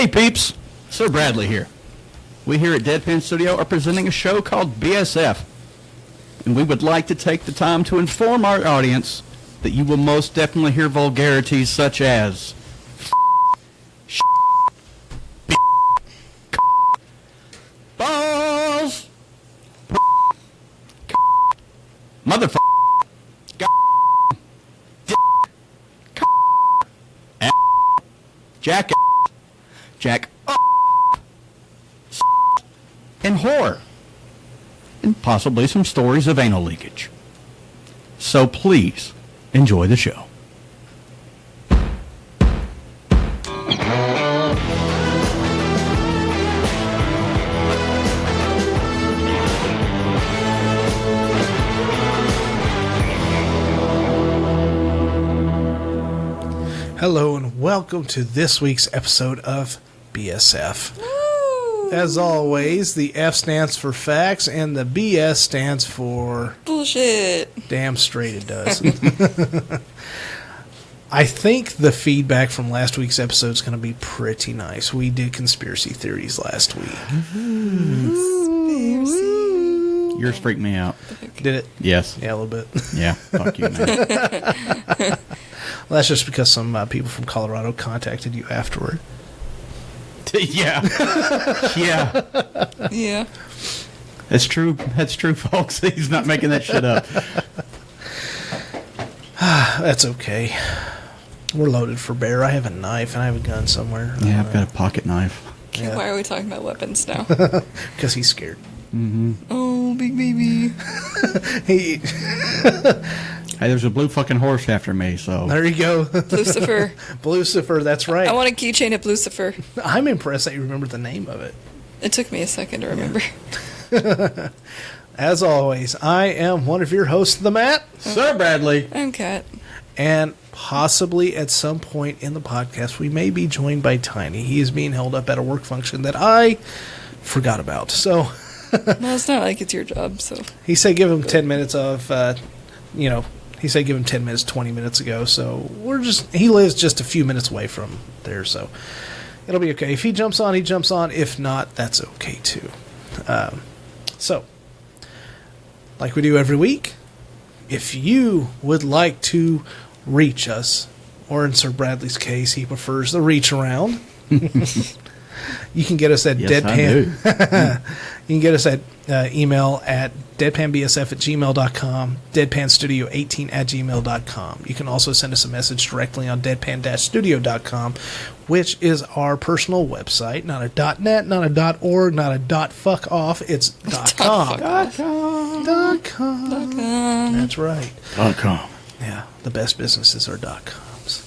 Hey peeps, Sir Bradley here. We here at Deadpan Studio are presenting a show called BSF, and we would like to take the time to inform our audience that you will most definitely hear vulgarities such as balls, motherfucker, jack, and whore, and possibly some stories of anal leakage. So please enjoy the show. Hello and welcome to this week's episode of BSF. Woo! As always, the F stands for facts and the BS stands for... bullshit. Damn straight it does. I think the feedback from last week's episode is going to be pretty nice. We did conspiracy theories last week. Conspiracy. Yours freaked me out. Did it? Yes. Yeah, a little bit. Yeah. Fuck you, man. Well, that's just because some people from Colorado contacted you afterward. Yeah. Yeah. Yeah. That's true. That's true, folks. He's not making that shit up. That's okay. We're loaded for bear. I have a knife and I have a gun somewhere. Yeah, I've got a pocket knife. Okay, Yeah. why are we talking about weapons now? Because he's scared. Mm-hmm. Oh, big baby. He, Hey, there's a blue fucking horse after me, so... there you go. Lucifer. Lucifer, that's right. I want a keychain of Lucifer. I'm impressed that you remembered the name of it. It took me a second to remember. As always, I am one of your hosts, the Matt. Sir Bradley. I'm Kat. And possibly at some point in the podcast, we may be joined by Tiny. He is being held up at a work function that I forgot about. So Well, it's not like it's your job, so. he said give him 10 minutes of, he said give him 10 minutes 20 minutes ago. So he lives just a few minutes away from there. So it'll be okay. If he jumps on, he jumps on. If not, that's okay too. So, like we do every week, if you would like to reach us, or in Sir Bradley's case, he prefers the reach around, you can get us at Yes, Deadpan. You can get us at email at deadpanbsf@gmail.com, deadpanstudio18@gmail.com. You can also send us a message directly on deadpan-studio.com, which is our personal website. Not a .net, not a .org, not a .fuck off. It's .com. .com. .com. That's right. .com. Yeah, the best businesses are .coms.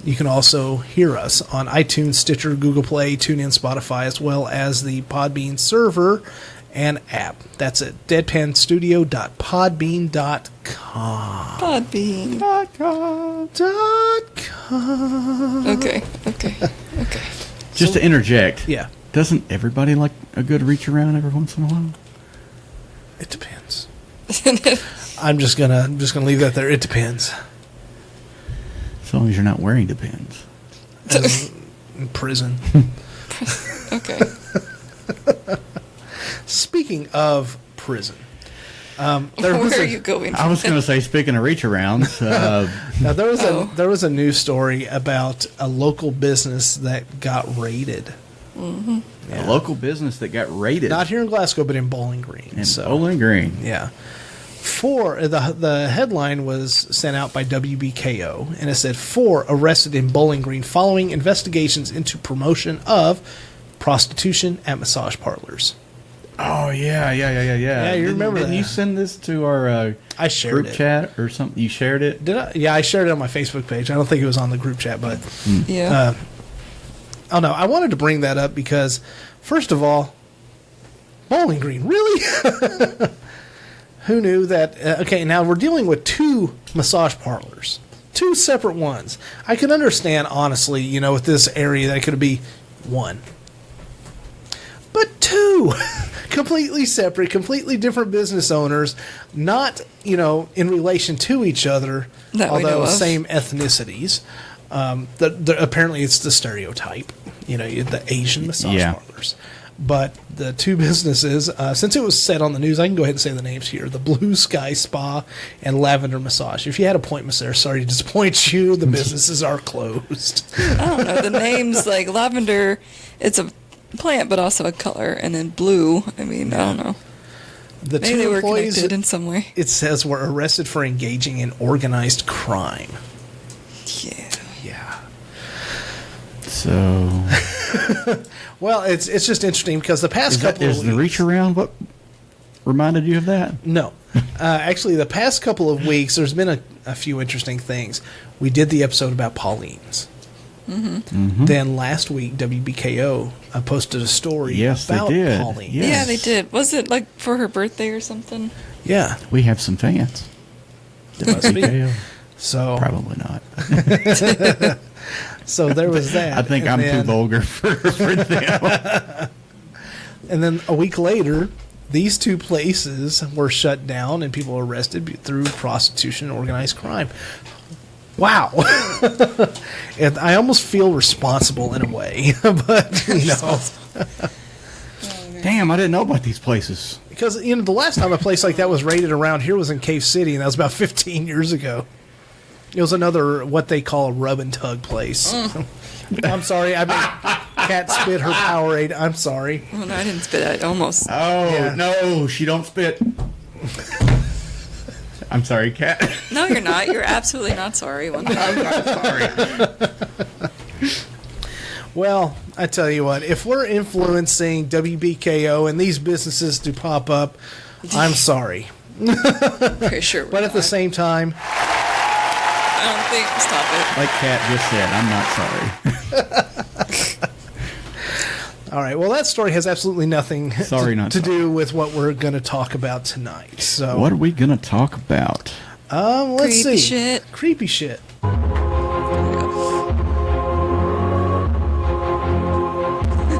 You can also hear us on iTunes, Stitcher, Google Play, TuneIn, Spotify, as well as the Podbean server and app. That's at deadpanstudio.podbean.com. Podbean. .com. Okay. Just to interject. Yeah, Doesn't everybody like a good reach around every once in a while? it depends. I'm just gonna leave that there. It depends. As long as you're not wearing Depends. In prison. Okay. Speaking of prison, Where are you going? I was going to say, speaking of reach arounds, now there was Oh. a news story about a local business that got raided. Mm-hmm. Yeah. a local business that got raided. Not here in Glasgow, but in Bowling Green. in So Bowling Green. yeah, the headline was sent out by WBKO, and it said 4 arrested in Bowling Green following investigations into promotion of prostitution at massage parlors. Oh, yeah. Yeah, you remember didn't that. you send this to our I shared group it. chat or something? You shared it? Did I? Yeah, I shared it on my Facebook page. I don't think it was on the group chat, but Yeah. oh no, I wanted to bring that up because, first of all, Bowling Green, really? Who knew that? Okay, now we're dealing with 2 massage parlors, 2 separate ones. I could understand, honestly, with this area, that could be 1. But 2 completely separate, completely different business owners, not, in relation to each other, That we know although of. same ethnicities. Apparently, it's the stereotype, the Asian massage parlors. But the two businesses, since it was said on the news, I can go ahead and say the names here: the Blue Sky Spa and Lavender Massage. If you had appointments there, sorry to disappoint you, the businesses are closed. I don't know. The names, like lavender, it's a plant, but also a color, and then blue. I mean, I don't know. The Maybe two they were employees, connected in some way. it says, were arrested for engaging in organized crime. Yeah. Yeah. So, Well, it's just interesting because the past couple of is weeks... the reach around what reminded you of that? No. Actually, the past couple of weeks, there's been a few interesting things. We did the episode about Pauline's. Mm-hmm. Then last week, WBKO posted a story about they did. Pauline. Yes. Yeah, they did. Was it like for her birthday or something? Yeah. We have some fans. Must be. WKO. So, Probably not. so there was that. I think And I'm then- too vulgar for them. And then a week later, these two places were shut down and people arrested through prostitution and organized crime. Wow. And I almost feel responsible in a way, but Damn, I didn't know about these places. because the last time a place like that was raided around here was in Cave City, and that was about 15 years ago. It was another what they call a rub and tug place. I'm sorry, I made Cat spit her Powerade. I'm sorry. Oh, no, I didn't spit it. Almost. Oh, Yeah. no, she don't spit. I'm sorry, Kat. No, you're not. You're absolutely not sorry. I'm not sorry. Well, I tell you what, if we're influencing WBKO and these businesses to pop up, I'm sorry. Pretty sure. But at the same time, I don't think. Stop it. Like Kat just said, I'm not sorry. all right, well, that story has absolutely nothing Sorry, not to sorry. do with what we're going to talk about tonight. So, What are we going to talk about? let's Creepy see. shit. Creepy shit.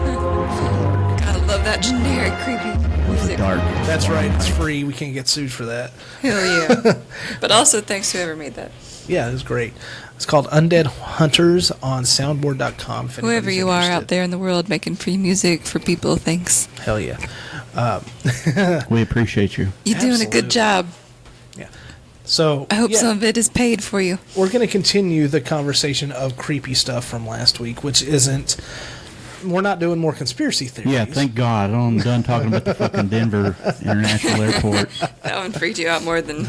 Gotta love that generic creepy music. Dark. That's right, it's free. We can't get sued for that. Hell yeah. But also, thanks to whoever made that. Yeah, it was great. It's called Undead Hunters on soundboard.com. if Whoever anybody's you are interested. out there in the world making free music for people, thanks. Hell yeah. We appreciate you. You're doing a Absolutely. good job. Yeah. So, I hope yeah, some of it is paid for you. we're going to continue the conversation of creepy stuff from last week, which isn't. We're not doing more conspiracy theories. Yeah, thank God. I'm done talking about the fucking Denver International Airport. That one freaked you out more than.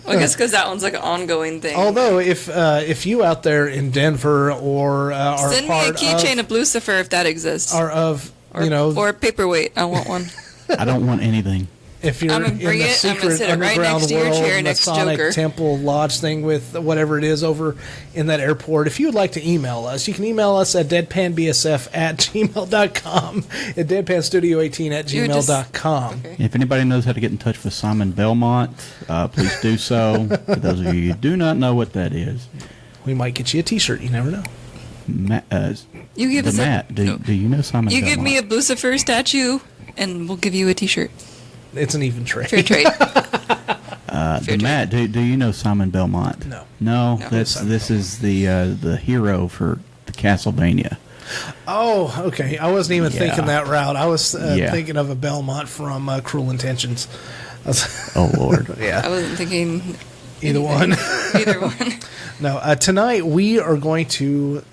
Well, I guess because that one's like an ongoing thing. Although, if you out there in Denver or are Send me a part keychain of, of Lucifer if that exists. are of Or, or a paperweight. I want one. I don't want anything. if you're I'm gonna in bring the it, I'm gonna secret sit it right underground next to your world, chair next to Masonic Joker. Temple Lodge thing with whatever it is over in that airport, if you would like to email us, you can email us at deadpanbsf@gmail.com at deadpanstudio18@gmail.com. Okay. If anybody knows how to get in touch with Simon Belmont, please do so. For those of you who do not know what that is, We might get you a T-shirt. You never know. You give us Matt, do you know Simon You Belmont? give me a Lucifer statue, and we'll give you a T-shirt. It's an even trade. Fair trade. The Matt, do you know Simon Belmont? No. No, No. this is the hero for the Castlevania. Oh, okay. I wasn't even Yeah. thinking that route. I was Yeah. thinking of a Belmont from Cruel Intentions. Oh Lord. I Yeah, wasn't thinking either one. either one. No, tonight we are going to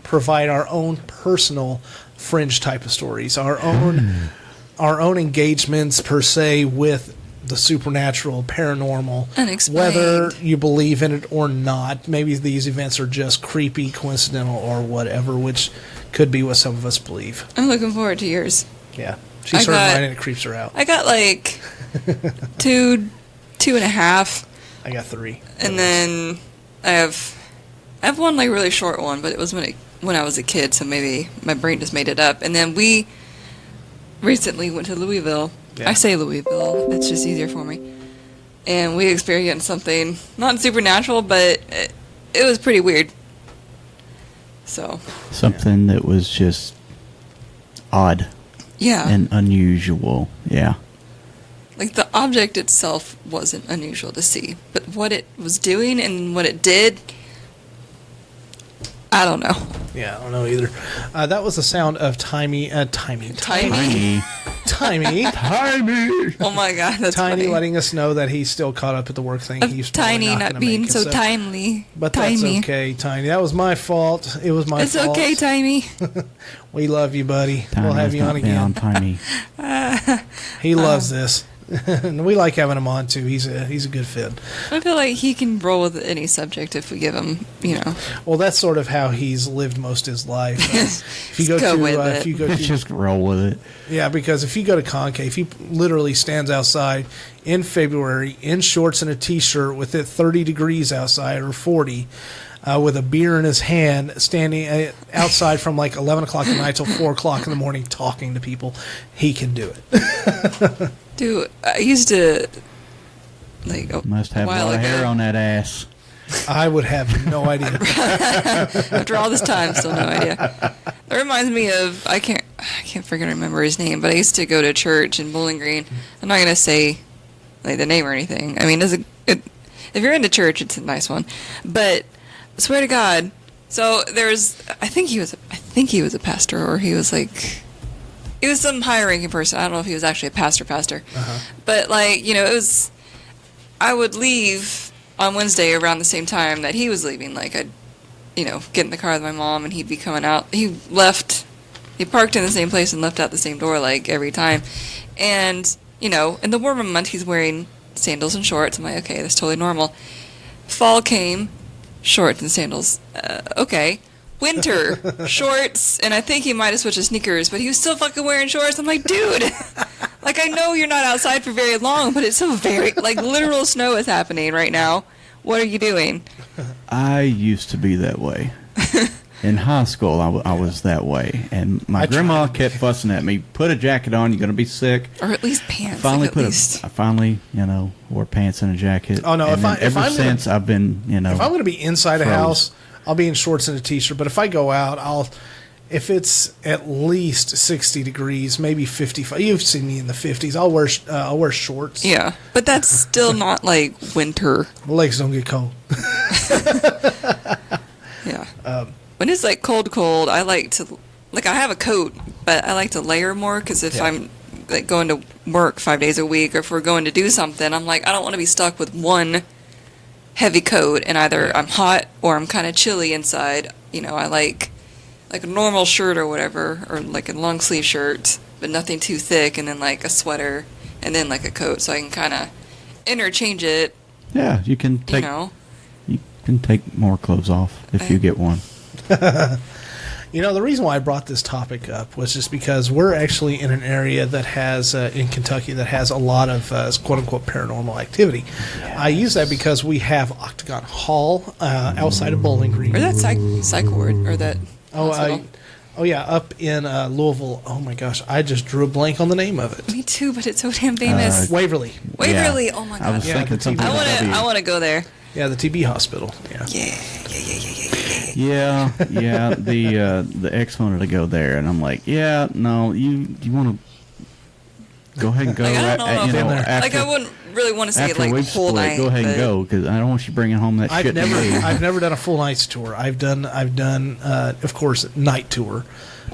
provide our own personal fringe type of stories, our own engagements per se with the supernatural, paranormal, Unexplained. whether you believe in it or not. Maybe these events are just creepy, coincidental, or whatever, which could be what some of us believe. I'm looking forward to yours. Yeah, she I started got- mine and it creeps her out. I got like 2.5, I got 3, and then I have one like really short one, but it was when I was a kid, so maybe my brain just made it up. And then we recently went to Louisville. Yeah. I say Louisville; it's just easier for me. And we experienced something not supernatural, but it was pretty weird. So Something that was just odd yeah, and unusual. Yeah. like the object itself wasn't unusual to see, but what it was doing and what it did, I don't know. Yeah, I don't know either. That was the sound of Timey. Tiny. Timey. Oh my God, that's Tiny funny. letting us know that he's still caught up at the work thing. He's probably Tiny not not gonna being make it, so timely. But Tiny. that's okay, Tiny. That was my fault. It was my It's fault. okay, Tiny. We love you, buddy. Time we'll have has you on not been again. on Timey. He loves this. And we like having him on too. He's a good fit. I feel like he can roll with any subject if we give him, Well, that's sort of how he's lived most of his life. If you go Just go to, with if it. you go to, Just roll with it. yeah, because if you go to Concave, he literally stands outside in February in shorts and a t-shirt with it 30 degrees outside or 40, with a beer in his hand, standing outside from like 11 o'clock at night till 4 o'clock in the morning, talking to people. He can do it. Dude, I used to, Must have a while lot of ago. hair on that ass. I would have no idea. After all this time, still no idea. That reminds me of I can't freaking remember his name, but I used to go to church in Bowling Green. I'm not gonna say the name or anything. I mean, if you're into church, it's a nice one. But I swear to God, so there's I think he was a pastor, or he was like. He was some higher-ranking person. I don't know if he was actually a pastor. But, it was... I would leave on Wednesday around the same time that he was leaving. Like, I'd, get in the car with my mom, and he'd be coming out. He parked in the same place and left out the same door, every time. And, in the warmer months, he's wearing sandals and shorts. I'm like, okay, that's totally normal. Fall came, shorts and sandals. Okay. Winter, shorts, and I think he might have switched to sneakers, but he was still fucking wearing shorts. I'm like, dude, I know you're not outside for very long, but it's so literal snow is happening right now. What are you doing? I used to be that way. In high school, I was that way, and my grandma kept fussing at me. Put a jacket on, you're going to be sick. Or at least pants. I least. finally, wore pants and a jacket. Oh, no, and ever since I've been, If I'm going to be inside a froze. house, I'll be in shorts and a t-shirt. But if I go out, if it's at least 60 degrees, maybe 55. You've seen me in the 50s. I'll wear shorts. Yeah, but that's still not winter. My legs don't get cold. Yeah. When it's cold, I like to I have a coat, but I like to layer more because if I'm going to work 5 days a week, or if we're going to do something, I'm I don't want to be stuck with one heavy coat, and either I'm hot or I'm kind of chilly inside. I like a normal shirt or whatever, or a long sleeve shirt, but nothing too thick, and then a sweater, and then a coat, so I can kind of interchange it. Yeah, you can take you can take more clothes off if you get one. The reason why I brought this topic up was just because we're actually in an area that has, in Kentucky, that has a lot of quote-unquote paranormal activity. Yeah, I use that because we have Octagon Hall outside of Bowling Green. Or that psych ward, or that hospital. Up in Louisville. Oh my gosh, I just drew a blank on the name of it. Me too, but it's so damn famous. Waverly. Waverly, Yeah. oh my I god. was thinking something about W. I want to go there. Yeah, the TB hospital. Yeah. Yeah. The ex wanted to go there, and I'm like, yeah, no, you want to go ahead and go. I don't know. After, I wouldn't really want to see it after we whole split, night. go ahead and go, because I don't want you bringing home that shit. I've never done a full night's tour. I've done of course, night tour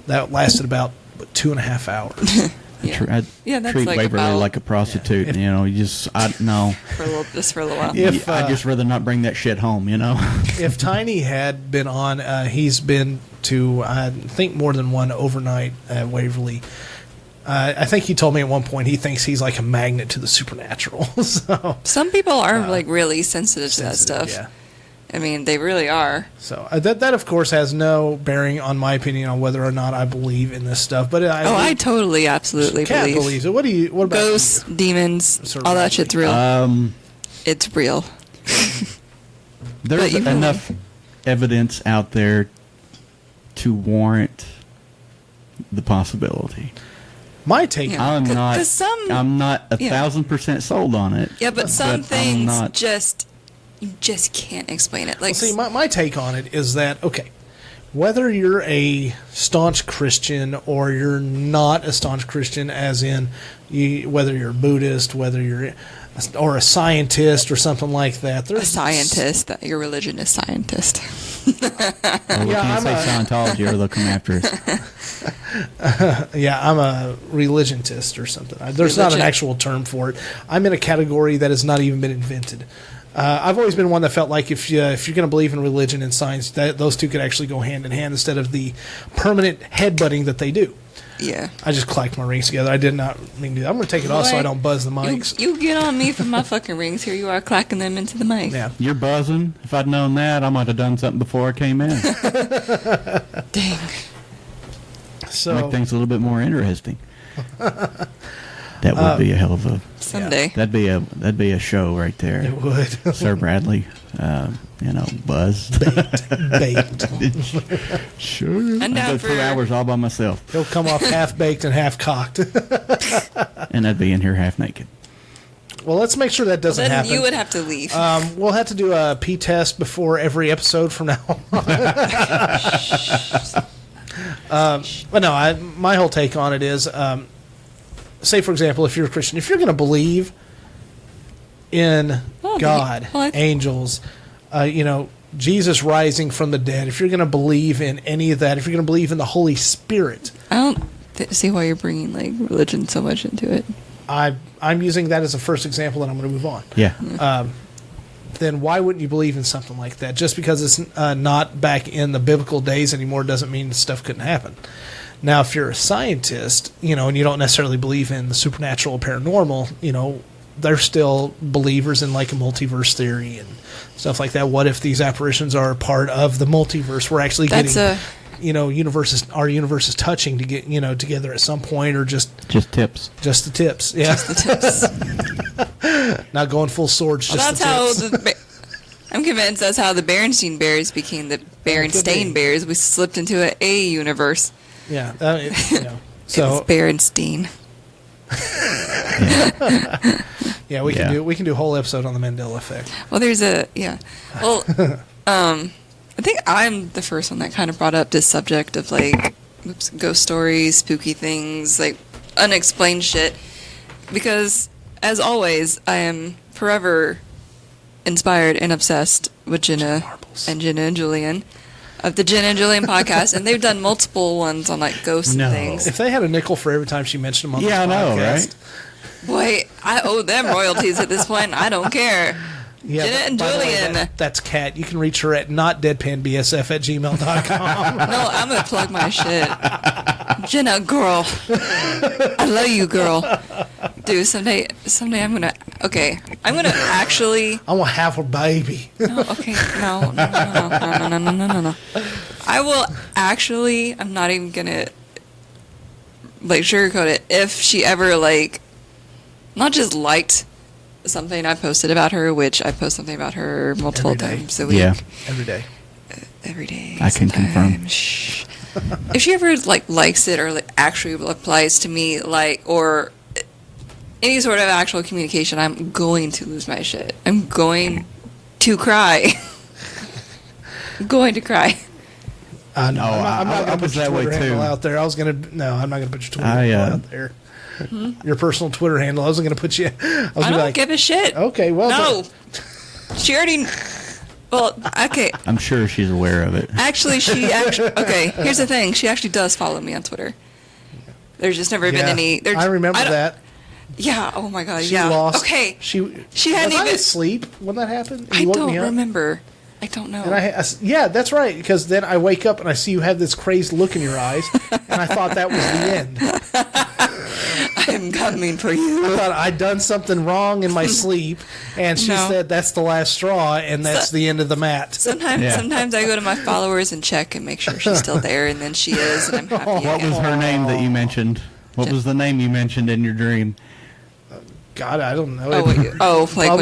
that lasted about 2.5 hours. I that's treat Waverly about, like a prostitute. No. for a little while. I'd just rather not bring that shit home. If Tiny had been on, he's been to I think more than one overnight at Waverly. I think he told me at one point he thinks he's like a magnet to the supernatural. So some people are really sensitive to that stuff. Yeah. I mean, they really are. So that of course has no bearing on my opinion on whether or not I believe in this stuff. But I totally, absolutely Kat believe. believes it. What about ghosts, demons, all that shit's real? It's real. There's enough evidence out there to warrant the possibility. My take. Yeah. I'm not 1,000% sold on it. Yeah, but some things I'm not, you just can't explain it. My take on it is that, okay, whether you're a staunch Christian or you're not a staunch Christian, as in whether you're Buddhist, whether you're or a scientist or something like that. A scientist. Your religion is scientist. Well, we can't say Scientology or they'll come after us. Yeah, I'm a religiontist or something. There's not an actual term for it. I'm in a category that has not even been invented. I've always been one that felt like if you're going to believe in religion and science, that those two could actually go hand in hand instead of the permanent headbutting that they do. Yeah. I just clacked my rings together. I did not mean to do that. I'm going to take it off so I don't buzz the mics. You get on me for my fucking rings. Here you are clacking them into the mic. Yeah. You're buzzing. If I'd known that, I might have done something before I came in. Dang. So make things a little bit more interesting. That would be a hell of a someday. That'd be a show right there. it would. Sir Bradley, buzz. Baked. Sure. I'm down I'd go for 2 hours all by myself, He'll come off half baked and half cocked. and I'd be in here half naked. Well, let's make sure that doesn't Then happen. you would have to leave. We'll have to do a pee test before every episode from now on. But no, my whole take on it is, say, for example, if you're a Christian, if you're going to believe in God, angels, Jesus rising from the dead, if you're going to believe in any of that, if you're going to believe in the Holy Spirit, I don't see why you're bringing like religion so much into it. I'm using that as a first example, and I'm going to move on. Yeah. Then why wouldn't you believe in something like that? Just because it's not back in the biblical days anymore doesn't mean stuff couldn't happen. Now, if you're a scientist, and you don't necessarily believe in the supernatural or paranormal, they're still believers in like a multiverse theory and stuff like that. What if these apparitions are part of the multiverse? We're actually getting, our universe is touching to get, together at some point, or just tips. Just the tips. Yeah. Just the tips. Not going full swords, just the tips. I'm convinced that's how the Berenstein Bears became the Berenstain Bears. We slipped into a universe. Yeah. So it's Berenstein. Yeah, we can do a whole episode on the Mandela effect. Well, Well, I think I'm the first one that kind of brought up this subject of like ghost stories, spooky things, like unexplained shit. Because as always, I am forever inspired and obsessed with Jenna and Julian of the Jenna and Julian podcast, and they've done multiple ones on like ghosts and things. If they had a nickel for every time she mentioned them on this podcast. I know, right? Boy, I owe them royalties at this point. I don't care. Yeah, Jenna and Julian. That's Kat. You can reach her at notdeadpanbsf@gmail.com. No, I'm going to plug my shit. Jenna, girl. I love you, girl. Dude, someday I'm going to... Okay, I'm going to actually... I want to have her baby. No, okay, no. I will actually... I'm not even going to, like, sugarcoat it. If she ever, like... Not just liked something I posted about her, which I post something about her multiple times a week. Yeah. Every day. Every day. I can confirm. Shh. If she ever likes it or actually replies to me or any sort of actual communication, I'm going to lose my shit. I'm going to cry. I'm going to cry. No, I'm not going to put your that way Twitter handle too. out there. I'm not going to put your Twitter handle out there. Your personal Twitter handle. I wasn't going to put you. I don't give a shit. Okay, well. No. She already. Well, okay. I'm sure she's aware of it. Actually, okay, here's the thing. She actually does follow me on Twitter. There's just never been any. I remember that. Yeah. Oh my God. She yeah. lost. Okay. She hadn't was even. I asleep when that happened? I don't remember. I don't know. And yeah, that's right. Because then I wake up and I see you have this crazed look in your eyes, and I thought that was the end. I am coming for you. I thought I'd done something wrong in my sleep, and she said that's the last straw, and that's the end of the mat. Sometimes I go to my followers and check and make sure she's still there, and then she is, and I'm happy. What was her name that you mentioned? What was the name you mentioned in your dream? God, I don't know. Like when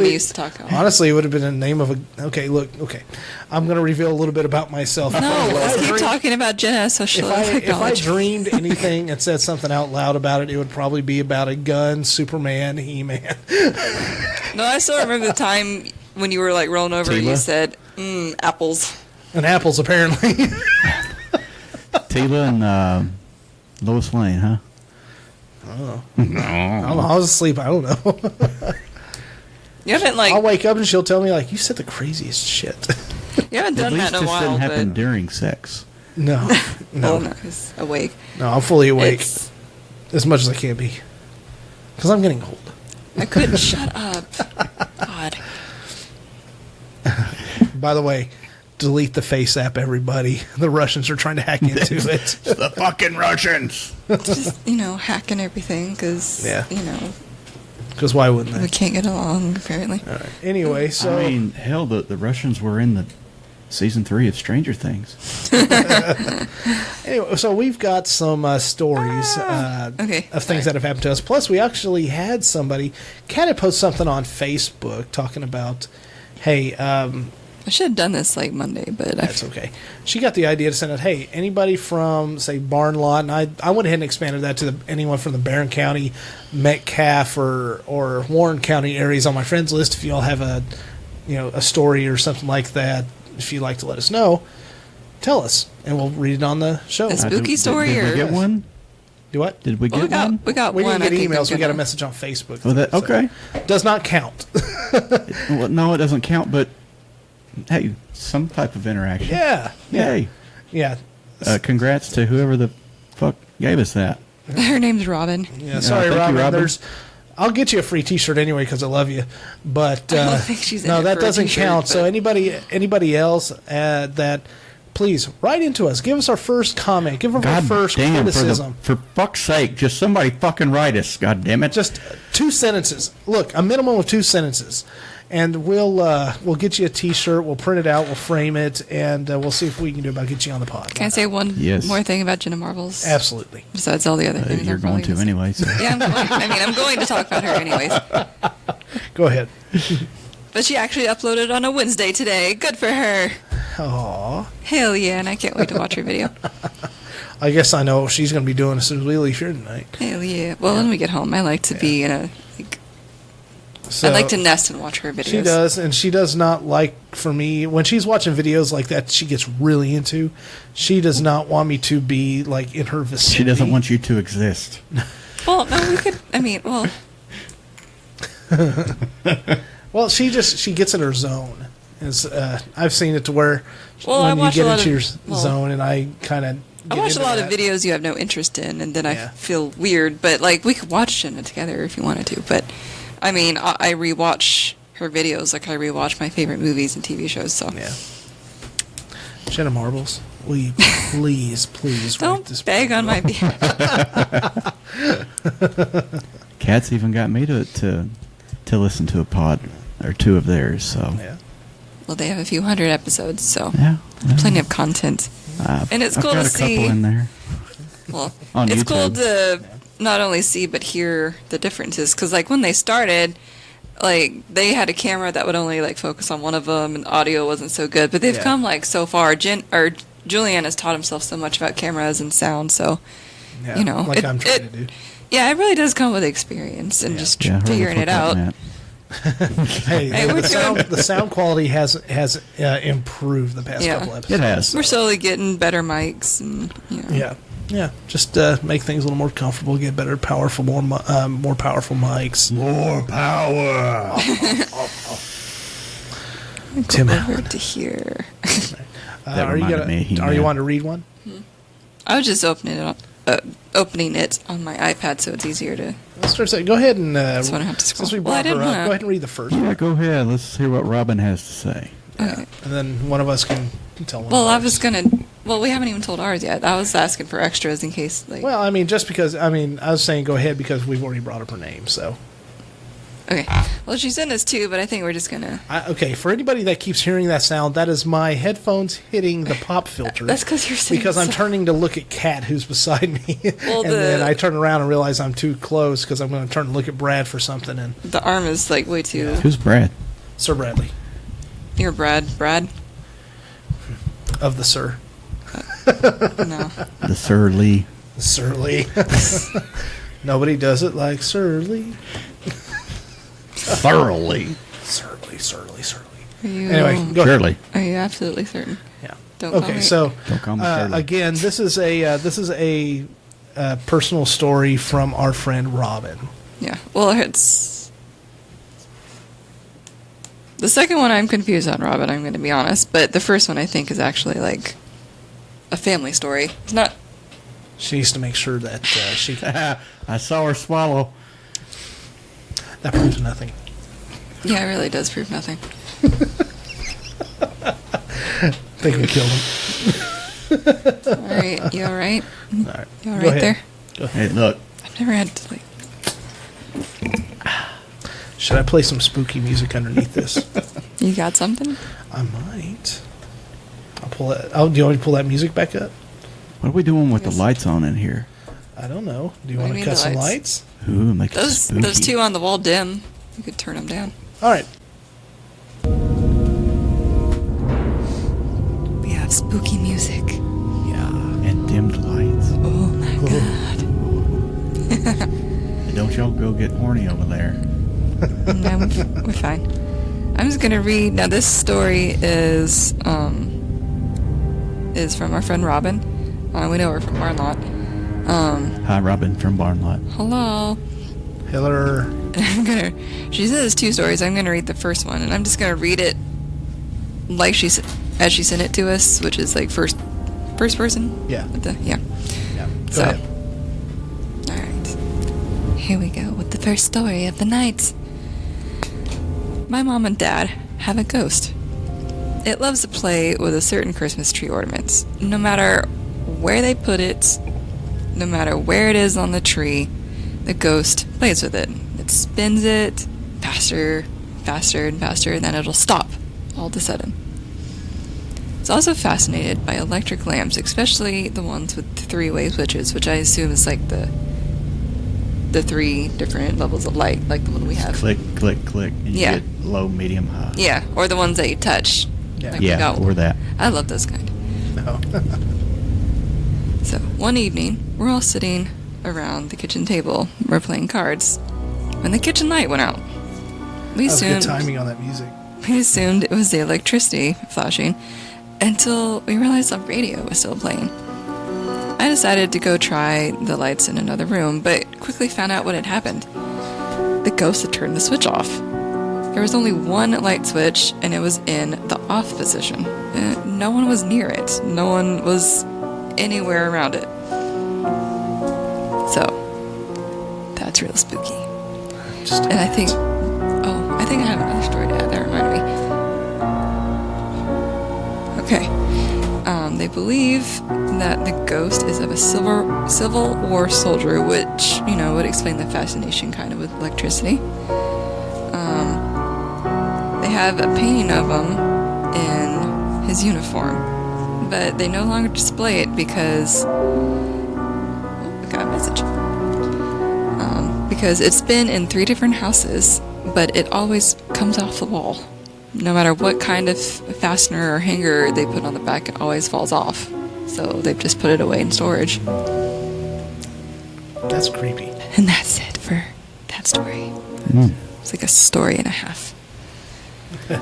we used to talk. Honestly, it would have been the name of a... Okay, look. I'm going to reveal a little bit about myself. No, let's keep talking about Jenna, so she'll if I dreamed anything and said something out loud about it, it would probably be about a gun, Superman, He-Man. No, I still remember the time when you were like rolling over and you said, apples. And apples, apparently. Tila and Lois Lane, huh? I don't know. I was asleep. I don't know. You haven't I'll wake up and she'll tell me, like, you said the craziest shit. You haven't At done least that in a this while, didn't happen but during sex. No, no, no, he's awake. no. I'm fully awake It's, as much as I can be because I'm getting old. I couldn't shut up. God. By the way, delete the Face app, everybody. The Russians are trying to hack into it. The fucking Russians. Just, hacking everything because, Yeah. we Because why wouldn't they? can't get along, apparently. All right. Anyway, so I mean, hell, the Russians were in the season 3 of Stranger Things. anyway, so we've got some stories Okay, of things that have happened to us. Plus, we actually had somebody kind of post something on Facebook talking about, hey, I should have done this like Monday, but that's okay. She got the idea to send out, hey, anybody from, say, Barn Lot, and I went ahead and expanded that to anyone from the Barron County, Metcalf, or Warren County areas on my friends list. If you all have a story or something like that, if you'd like to let us know, tell us, and we'll read it on the show. A spooky story, Did or we get one? Do what? Did we get one? we got We one. didn't I get think emails. I'm We got a gonna- message on Facebook. Oh, that, so okay. does not count. Well, no, it doesn't count, but hey, some type of interaction. Yeah. Yay. Yeah. Congrats to whoever the fuck gave us that. Her name's Robin. Yeah. Sorry, thank you, Robin. Robin. I'll get you a free T-shirt anyway because I love you. But I don't think she's in no, it that for a doesn't t-shirt, count. So but- anybody else that, please write into us. Give us our first comment. Give us our first criticism. for fuck's sake, just somebody fucking write us. God damn it. Just 2 sentences. Look, a minimum of 2 sentences, and we'll get you a T-shirt. We'll print it out. We'll frame it, and we'll see if we can do about get you on the pod. Can I say one Yes. more thing about Jenna Marbles? Absolutely. Besides all the other things. You're I'm going probably to gonna anyway. So. say. Yeah, I'm going to talk about her anyways. Go ahead. But she actually uploaded on a Wednesday today. Good for her. Aw. Hell yeah, and I can't wait to watch her video. I guess I know what she's going to be doing as soon as we leave here tonight. Hell yeah. Well, when we get home, I like to be in a... So I like to nest and watch her videos. She does, and she does not like, for me, when she's watching videos like that she gets really into, she does not want me to be, like, in her vicinity. She doesn't want you to exist. Well, no, we could... Well, she gets in her zone. I've seen it to where Well, I when you watch a get lot into your of- well, zone, and I kind of I watch a lot of videos you have no interest in, and then I Yeah. feel weird. But like, we could watch Jenna together if you wanted to. But I mean, I rewatch her videos like I rewatch my favorite movies and TV shows. So Yeah. Jenna Marbles, will you please write don't this beg on my behalf. Kat's even got me to listen to a pod or 2 of theirs. So Yeah. Well, they have a few hundred episodes, so yeah, plenty of content. And it's cool I've got to a couple see. in there. Well, On it's cool YouTube. to not only see but hear the differences. Because like when they started, like they had a camera that would only like focus on one of them, and audio wasn't so good. But they've Yeah. come like so far. Julianne has taught himself so much about cameras and sound. So Yeah, you know, like I'm trying to do. yeah, it really does come with experience and just Yeah, hurry the figuring fuck it up, out. Matt. Hey, Hey, we're the sound quality has improved the past Yeah. couple episodes. It has. We're slowly getting better mics, and you know. Yeah. Just make things a little more comfortable, get better, powerful, more powerful mics. More power. Tim Over Howard. to here. That Are you reminded me of He-Man. Are you wanting to read one? I was just opening it on my iPad, so it's easier to. Let's start saying, go ahead and So I don't have to scroll. since we Well, I brought her didn't up, wanna- go ahead and read the first Yeah, one. go ahead. Let's hear what Robin has to say. Okay. And then one of us can tell one. Well, of I ours. was gonna. Well, we haven't even told ours yet. I was asking for extras in case, like. Well, I mean, just because I was saying go ahead because we've already brought up her name. So Okay. Well, she's in this too, but I think we're just gonna. okay, for anybody that keeps hearing that sound, that is my headphones hitting the pop filter. That's because you're sitting. because I'm so- turning to look at Kat, who's beside me, Well, and then I turn around and realize I'm too close because I'm going to turn and look at Brad for something. And The arm is like way too. Who's Brad? Sir Bradley You're Brad. Brad. of the Sir, No. The Sir Lee. Sir Lee. Nobody does it like Sir Lee. Thoroughly. Sir Lee, Sir Lee, Sir Lee. Are you, Anyway, go ahead. Shirley. Are you absolutely certain? Yeah. Don't call Okay, me. so Don't call me Shirley. again, this is a personal story from our friend Robin. Yeah. Well, it's. The second one I'm confused on, Robin, I'm going to be honest. But the first one I think is actually like a family story. It's not... She needs to make sure that she... I saw her swallow. That proves nothing. Yeah, it really does prove nothing. I think we killed him. All right, you all right? All right. You all Go right ahead. there? Hey, look. I've never had to like... Should I play some spooky music underneath this? You got something? I might. I'll pull it. Oh, do you want me to pull that music back up? What are we doing with the lights on in here? I don't know. Do you What want do you to mean cut the some lights? lights? Ooh, make it spooky. Those two on the wall dim. You could turn them down. All right. We have spooky music. Yeah. And dimmed lights. Oh my god. And don't y'all go get horny over there. No, we're fine. I'm just gonna read. Now, this story is from our friend Robin. We know her from Barnlot. Hi, Robin from Barnlot. Hello. Hiller. And she says 2 stories. I'm gonna read the first one, and I'm just gonna read it like as she sent it to us, which is like first person. Yeah. Yeah. Yeah. Go So, ahead. all right. Here we go with the first story of the night. My mom and dad have a ghost. It loves to play with a certain Christmas tree ornaments. No matter where they put it, no matter where it is on the tree, the ghost plays with it. It spins it faster, faster, and faster, and then it'll stop all of a sudden. It's also fascinated by electric lamps, especially the ones with 3-way switches, which I assume is like the 3 different levels of light, like the one we have. Click, click, click. And you Yeah. get low, medium, high. Yeah, or the ones that you touch. Yeah. Like we Yeah, got. or that. I love those kind. No. So, one evening, we're all sitting around the kitchen table. We're playing cards. When the kitchen light went out, we That was good assumed timing on that music. it was the electricity flashing until we realized the radio was still playing. I decided to go try the lights in another room, but quickly found out what had happened. The ghost had turned the switch off. There was only one light switch, and it was in the off position. No one was near it. No one was anywhere around it. So, that's real spooky. Just And I think I have another story to add. That reminded me. Okay. They believe that the ghost is of a Civil War soldier, which, would explain the fascination kind of with electricity. They have a painting of him in his uniform, but they no longer display it because... Oh, I got a message. Because it's been in 3 different houses, but it always comes off the wall. No matter what kind of fastener or hanger they put on the back, it always falls off. So they've just put it away in storage. That's creepy. And that's it for that story. It's like a story and a half.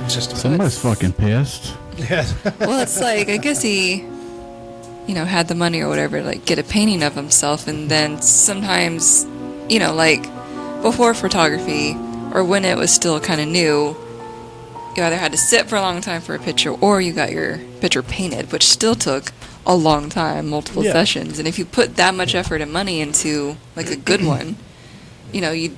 Just Somebody's fucking pissed. yeah. Well, it's like, I guess he, had the money or whatever to, like, get a painting of himself, and then sometimes, like, before photography, or when it was still kind of new, you either had to sit for a long time for a picture, or you got your picture painted, which still took a long time, multiple sessions. And if you put that much effort and money into, like, a good one, you'd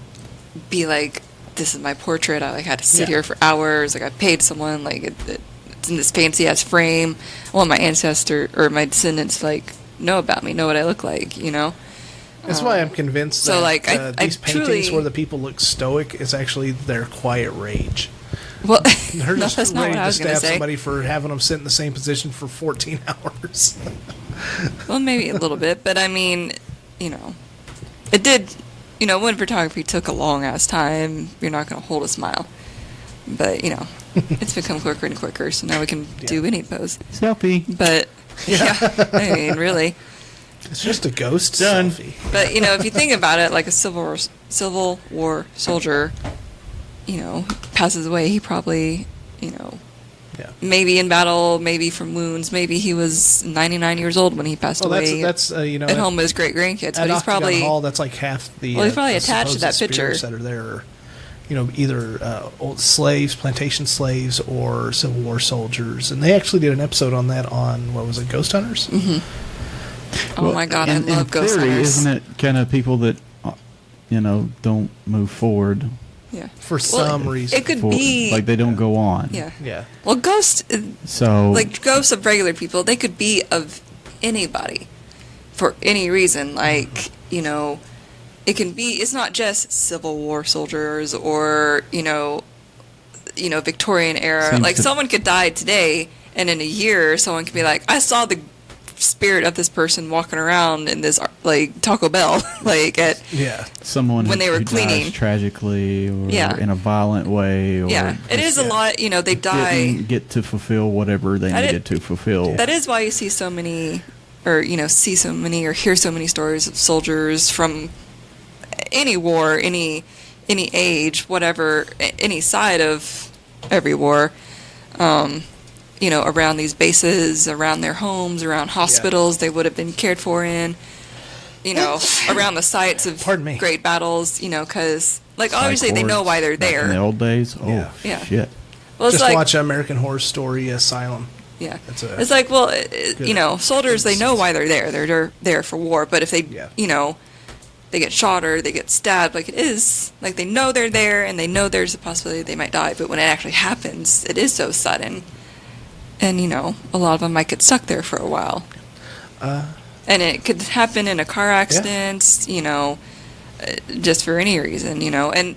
be like, this is my portrait. I had to sit here for hours. Like, I paid someone. Like, it's in this fancy ass frame. I want my ancestor or my descendants to, like, know about me, know what I look like. That's why I'm convinced so, that like, these paintings truly, where the people look stoic is actually their quiet rage. Well, They're no, just that's not ready what I to was going to stab say. somebody for having them sit in the same position for 14 hours. Well, maybe a little bit, but I mean, it did. When photography took a long ass time, you're not going to hold a smile. But it's become quicker and quicker, so now we can do any pose. Selfie. But I mean, really. It's just a ghost Done. selfie. But if you think about it, like a Civil War soldier, passes away, he probably, maybe in battle, maybe from wounds, maybe he was 99 years old when he passed away. That's at home with his great grandkids, but he's Octagon probably Hall, that's like half the. Well, he's probably attached to supposed that picture. spirits that are there. either old slaves, plantation slaves, or Civil War soldiers. And they actually did an episode on that on, what was it, Ghost Hunters? Mm-hmm. Oh my God, I love in Ghost theory, Hunters. isn't it kind of people that, don't move forward? Yeah. For some reason. It could be like they don't go on. Yeah. Yeah. Well, ghosts, So like ghosts of regular people, they could be of anybody for any reason. Like, it can be. It's not just Civil War soldiers or Victorian era. Seems Like to- someone could die today, and in a year, someone could be like, I saw the spirit of this person walking around in this like Taco Bell, like at Yeah. someone when they were who cleaning. dies tragically or Yeah. in a violent way. Or yeah. It is a lot. They die. didn't get to fulfill whatever they needed to fulfill. That is why you see so many, or see so many, or hear so many stories of soldiers from any war, any age, whatever, any side of every war. Around these bases, around their homes, around hospitals they would have been cared for in. Around the sites of Pardon me. great battles. Because Psych obviously they know wards why they're back there. in the old days. Oh Yeah. Yeah. shit! Well, it's Just like, watch American Horror Story Asylum. Yeah. It's like, well, soldiers, they know why they're there. They're there for war. But if they, they get shot or they get stabbed, like it is, like they know they're there and they know there's a possibility they might die. But when it actually happens, it is so sudden. And, a lot of them might get stuck there for a while. And it could happen in a car accident, just for any reason, And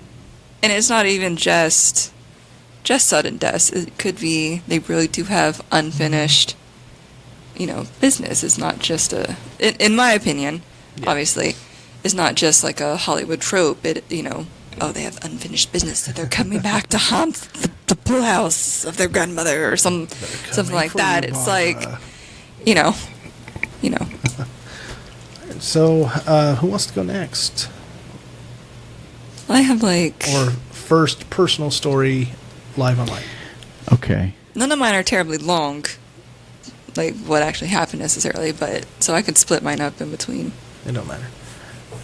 it's not even just sudden deaths. It could be they really do have unfinished, business. It's not just in my opinion, obviously, it's not just like a Hollywood trope. It, they have unfinished business, so they're coming back to haunt the pool house of their grandmother or something like that. It's like, So, who wants to go next? I have like Or first personal story live online? Okay. none of mine are terribly long, like what actually happened necessarily, but so I could split mine up in between. It don't matter. I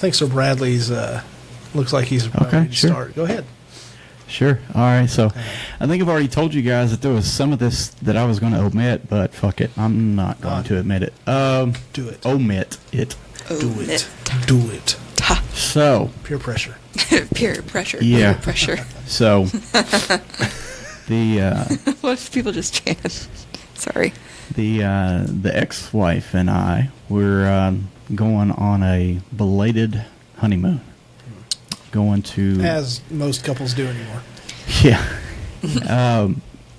think Sir Bradley's looks like he's Okay, ready to sure. start. Go ahead. Sure. All right. So, I think I've already told you guys that there was some of this that I was going to omit, but fuck it, I'm not going to admit it. Do it. Omit it. Do it. Do it. Ha. So, Peer pressure. Peer pressure. Yeah. Peer pressure. so the What if people just chant? Sorry. the ex-wife and I were going on a belated honeymoon. Going to As most couples do anymore. yeah.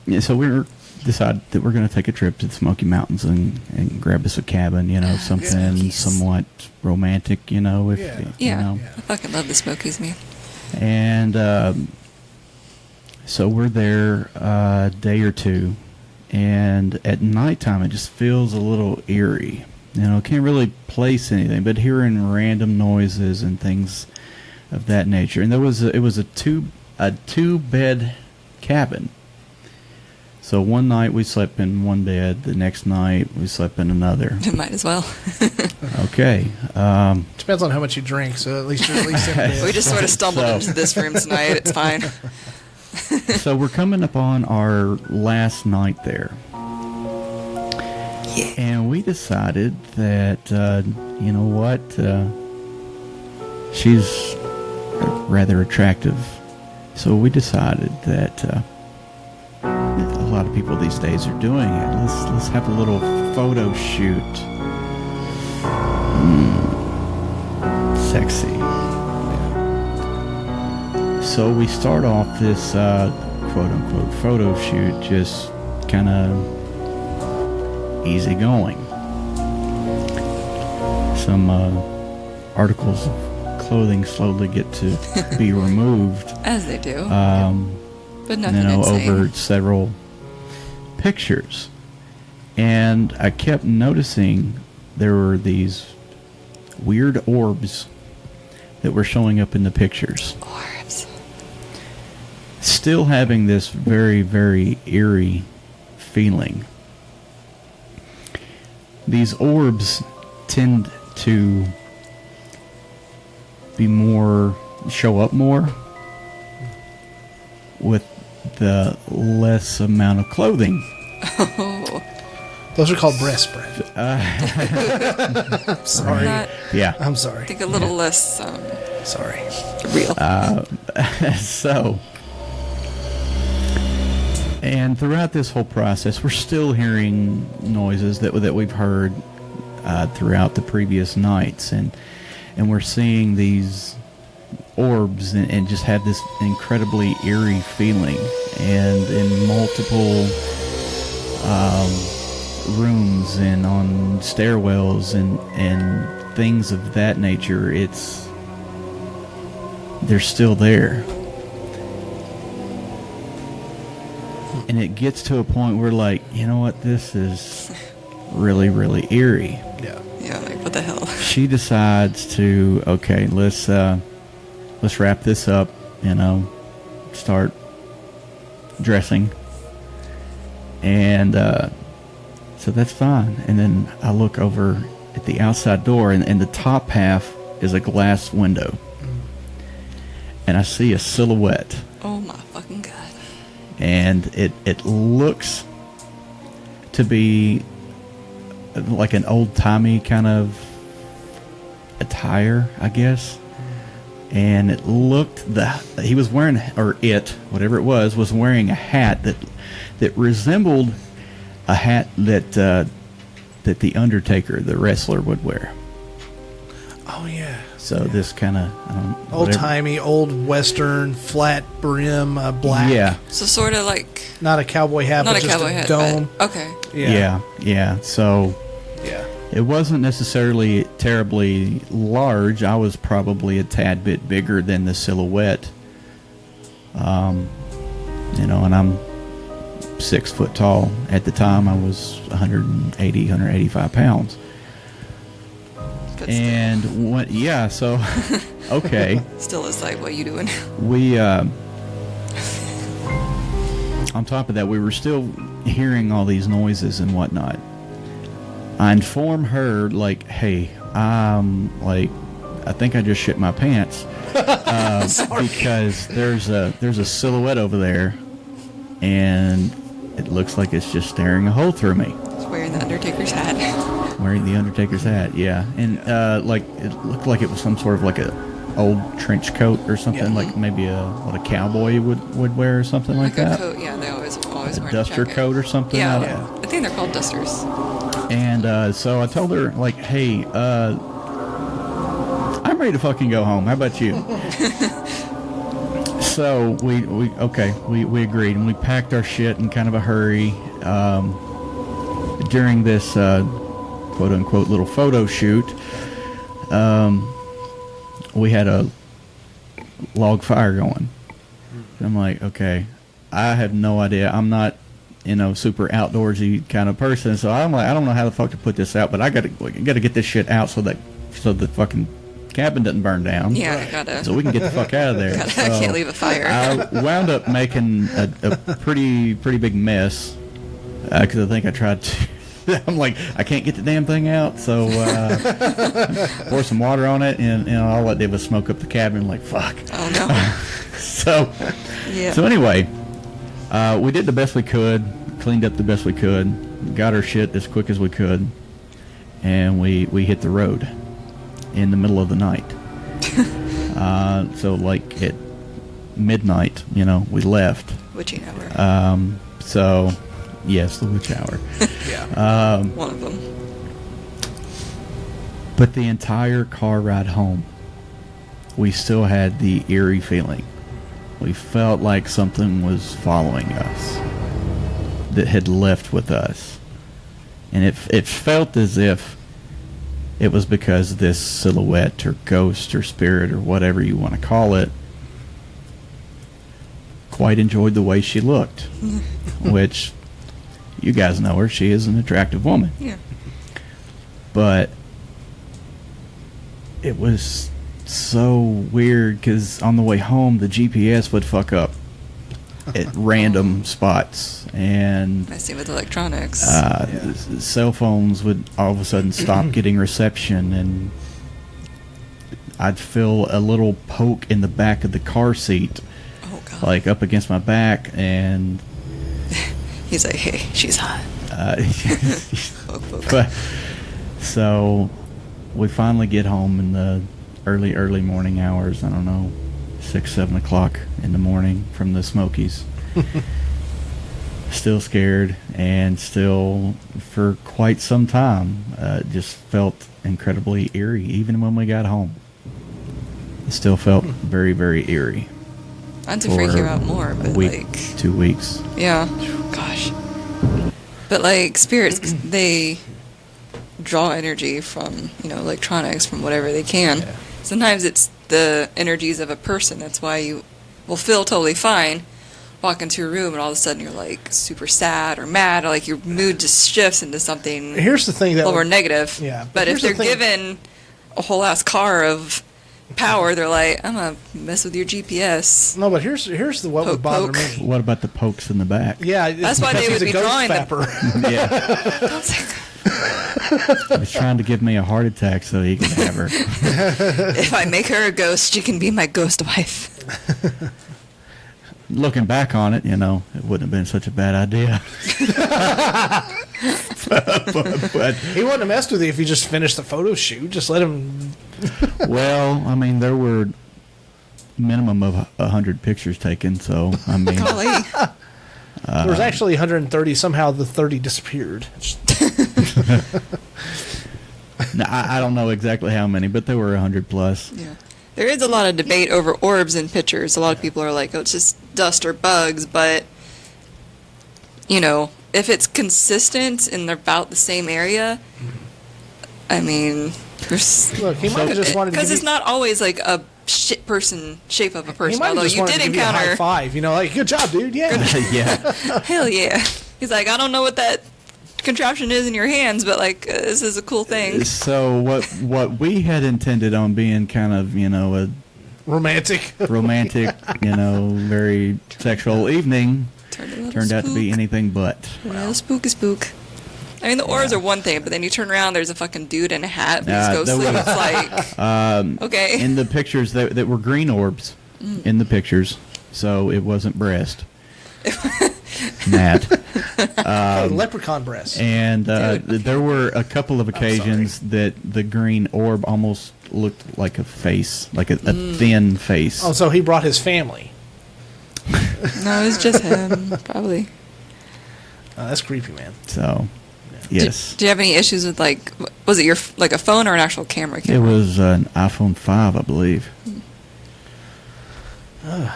Yeah, so we decided that we're going to take a trip to the Smoky Mountains and grab us a cabin, something Smokies. somewhat romantic, if Yeah. Yeah. you know. I fucking love the Smokies, man. And so we're there a day or two, and at nighttime it just feels a little eerie. Can't really place anything, but hearing random noises and things of that nature. And it was a two bed cabin. So one night we slept in one bed, the next night we slept in another. Might as well. Okay. Depends on how much you drink, so at least you're at least in bed. We just sort of stumbled So- into this room tonight. It's fine. So we're coming up on our last night there. Yeah. And we decided that, you know what, she's rather attractive. So we decided that a lot of people these days are doing it. Let's have a little photo shoot. Sexy. So we start off this quote-unquote photo shoot just kind of easy going. Some articles of clothing slowly get to be removed. As they do. But You nothing know, insane. over several pictures. And I kept noticing there were these weird orbs that were showing up in the pictures. Orbs. Still having this very, very eerie feeling. These orbs tend to show up more with the less amount of clothing. Oh. Those are called breast spread. Sorry. Yeah. I'm sorry. I think a little less Sorry. real. So, and throughout this whole process, we're still hearing noises that we've heard throughout the previous nights, and we're seeing these orbs and just have this incredibly eerie feeling, and in multiple rooms and on stairwells and things of that nature. They're still there. And it gets to a point where, like, you know what, this is really, really eerie. Yeah. Yeah, like, what the hell? She decides to, okay, let's wrap this up, start dressing. And so that's fine. And then I look over at the outside door, and the top half is a glass window. And I see a silhouette. Oh my fucking god. And it looks to be like an old-timey kind of attire, I guess. And it looked he was wearing, or it, whatever it was wearing a hat that resembled a hat that the Undertaker, the wrestler, would wear. Oh, yeah. So this kind of old-timey, old Western, flat brim, black. Yeah. So sort of like... Not a cowboy hat, Not but a just cowboy a hat, dome. but... Okay. Yeah. So... Yeah. It wasn't necessarily terribly large. I was probably a tad bit bigger than the silhouette. And I'm 6 foot tall. At the time, I was 180, 185 pounds. But And so, okay. still is like, what you doing? We, on top of that, we were still hearing all these noises and whatnot. I inform her, like, hey, I think I just shit my pants because there's a silhouette over there, and it looks like it's just staring a hole through me. He's wearing the Undertaker's hat. Wearing the Undertaker's hat, yeah, and it looked like it was some sort of like a old trench coat or something, like maybe what a cowboy would wear or something like that. A coat, yeah, they always A wear duster a jacket. coat or something. Yeah, I think they're called dusters. And so I told her, like, hey, I'm ready to fucking go home. How about you? So we agreed, and we packed our shit in kind of a hurry. During this quote unquote little photo shoot, we had a log fire going. And I'm like, okay, I have no idea. I'm not, super outdoorsy kind of person. So I'm like, I don't know how the fuck to put this out, but I gotta get this shit out so the fucking cabin doesn't burn down. Yeah, I gotta. So we can get the fuck out of there. I So can't leave a fire. I wound up making a pretty big mess because I think I tried to. I'm like, I can't get the damn thing out, so pour some water on it, and all I did was smoke up the cabin. I'm like, fuck. Oh no. So anyway, we did the best we could, cleaned up the best we could, got our shit as quick as we could, and we hit the road in the middle of the night. So like at midnight, we left. Witching hour. So yes, the witch hour. Yeah. One of them. But the entire car ride home, we still had the eerie feeling. We felt like something was following us that had left with us. And it felt as if it was because this silhouette or ghost or spirit or whatever you want to call it quite enjoyed the way she looked. Which, you guys know her. She is an attractive woman. Yeah. But it was so weird because on the way home, the GPS would fuck up at random spots, and Messing with electronics. cell phones would all of a sudden stop getting reception, and I'd feel a little poke in the back of the car seat. Oh like up against my back, and He's like, hey, she's hot. but so we finally get home in the early morning hours. I don't know, 6-7 o'clock in the morning from the Smokies. Still scared, and still for quite some time just felt incredibly eerie. Even when we got home, it still felt very, very eerie. Not to freak you out more, A but week, like, 2 weeks. yeah, gosh. But like spirits, they draw energy from, electronics, from whatever they can. Yeah. Sometimes it's the energies of a person. That's why you will feel totally fine, walk into a room, and all of a sudden you're like super sad or mad, or like your mood just shifts into something Here's the thing that more negative. Yeah, But if here's the they're thing- given a whole ass car of power, they're like, I'm gonna mess with your GPS. No, but here's what would bother Poke. me. What about the pokes in the back? Yeah, That's why because they he's would a be ghost drawing the- fapper. Yeah. I was like, He's trying to give me a heart attack so he can have her. if I make her a ghost, she can be my ghost wife. Looking back on it, it wouldn't have been such a bad idea. but He wouldn't have messed with you if you just finished the photo shoot. Just let him. well, I mean, there were minimum of 100 pictures taken, so I mean, Golly. There was actually 130. Somehow the 30 disappeared. no, I don't know exactly how many, but there were 100 plus. Yeah. There is a lot of debate over orbs in pictures. A lot of people are like, oh, it's just dust or bugs, but, if it's consistent and they're about the same area, I mean, Look, he might have just wanted to. because give it's you, not always like a shape of a He person, might have although just you wanted did to give you a high encounter, five. Like, good job, dude. Yeah. Yeah. hell yeah. He's like, I don't know what that contraption is in your hands, but like, this is a cool thing. So what we had intended on being kind of, a Romantic. romantic, very sexual evening turned out to be anything but. Well, spooky spook. I mean, the orbs are one thing, but then you turn around, there's a fucking dude in a hat who's ghostly. was- It's like, okay. In the pictures, that were green orbs in the pictures, so it wasn't breast. Matt. Hey, leprechaun breast. And Dude. there were a couple of occasions that the green orb almost looked like a face, like a thin face. Oh, so he brought his family. No, it's just him, probably. That's creepy, man. So, yes. Do you have any issues with, like, was it your like a phone or an actual camera? It was an iPhone 5, I believe. Yeah.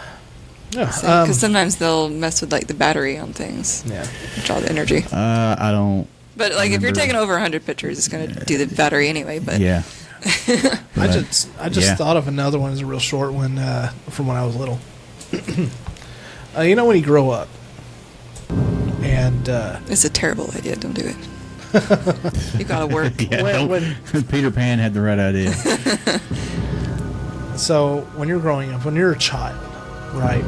Because sometimes they'll mess with like the battery on things, Yeah. draw the energy. I don't. But like, if you're remember. taking over 100 pictures, it's gonna do the battery anyway. But Yeah. I But, just yeah. thought of another one as a real short one from when I was little. When you grow up, and it's a terrible idea. Don't do it. You gotta work. Yeah, When- Peter Pan had the right idea. so when you're growing up, when you're a child, right?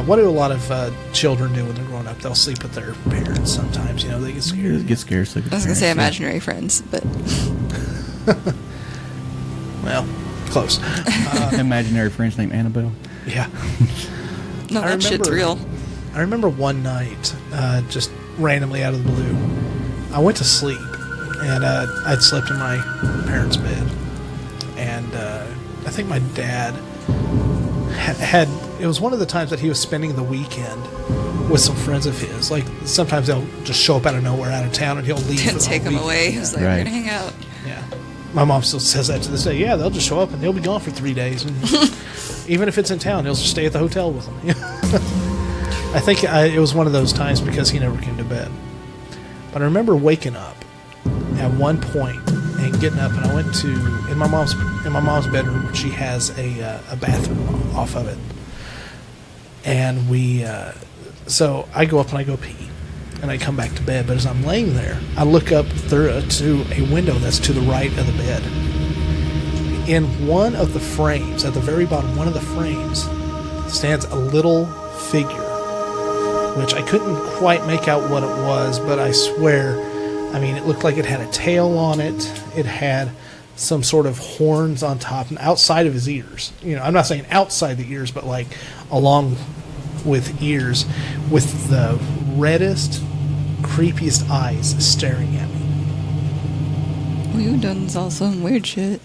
What do a lot of children do when they're growing up? They'll sleep with their parents sometimes. They get scared. Get scared. Sleep with I was gonna say parents, imaginary friends, but Well, close. yeah. Imaginary friends named Annabelle. Yeah. no, I that shit's remember- real. I remember one night, just randomly out of the blue, I went to sleep, and I'd slept in my parents' bed, and I think my dad had. It was one of the times that he was spending the weekend with some friends of his. Like sometimes they'll just show up out of nowhere, out of town, and he'll leave. for Didn't the take whole them away. weekend. It was like, Right. we're gonna hang out. Yeah. My mom still says that to this day. Yeah, they'll just show up and they'll be gone for 3 days. And even if it's in town, they'll just stay at the hotel with them. I think it was one of those times because he never came to bed. But I remember waking up at one point and getting up, and I went to in my mom's bedroom. She has a bathroom off of it, and so I go up and I go pee. And I come back to bed, but as I'm laying there, I look up to a window that's to the right of the bed. In one of the frames, at the very bottom, one of the frames, stands a little figure, which I couldn't quite make out what it was, but I swear, it looked like it had a tail on it. It had some sort of horns on top and outside of his ears. I'm not saying outside the ears, but like along with ears, with the reddest, creepiest eyes staring at me. Well, you done saw some weird shit.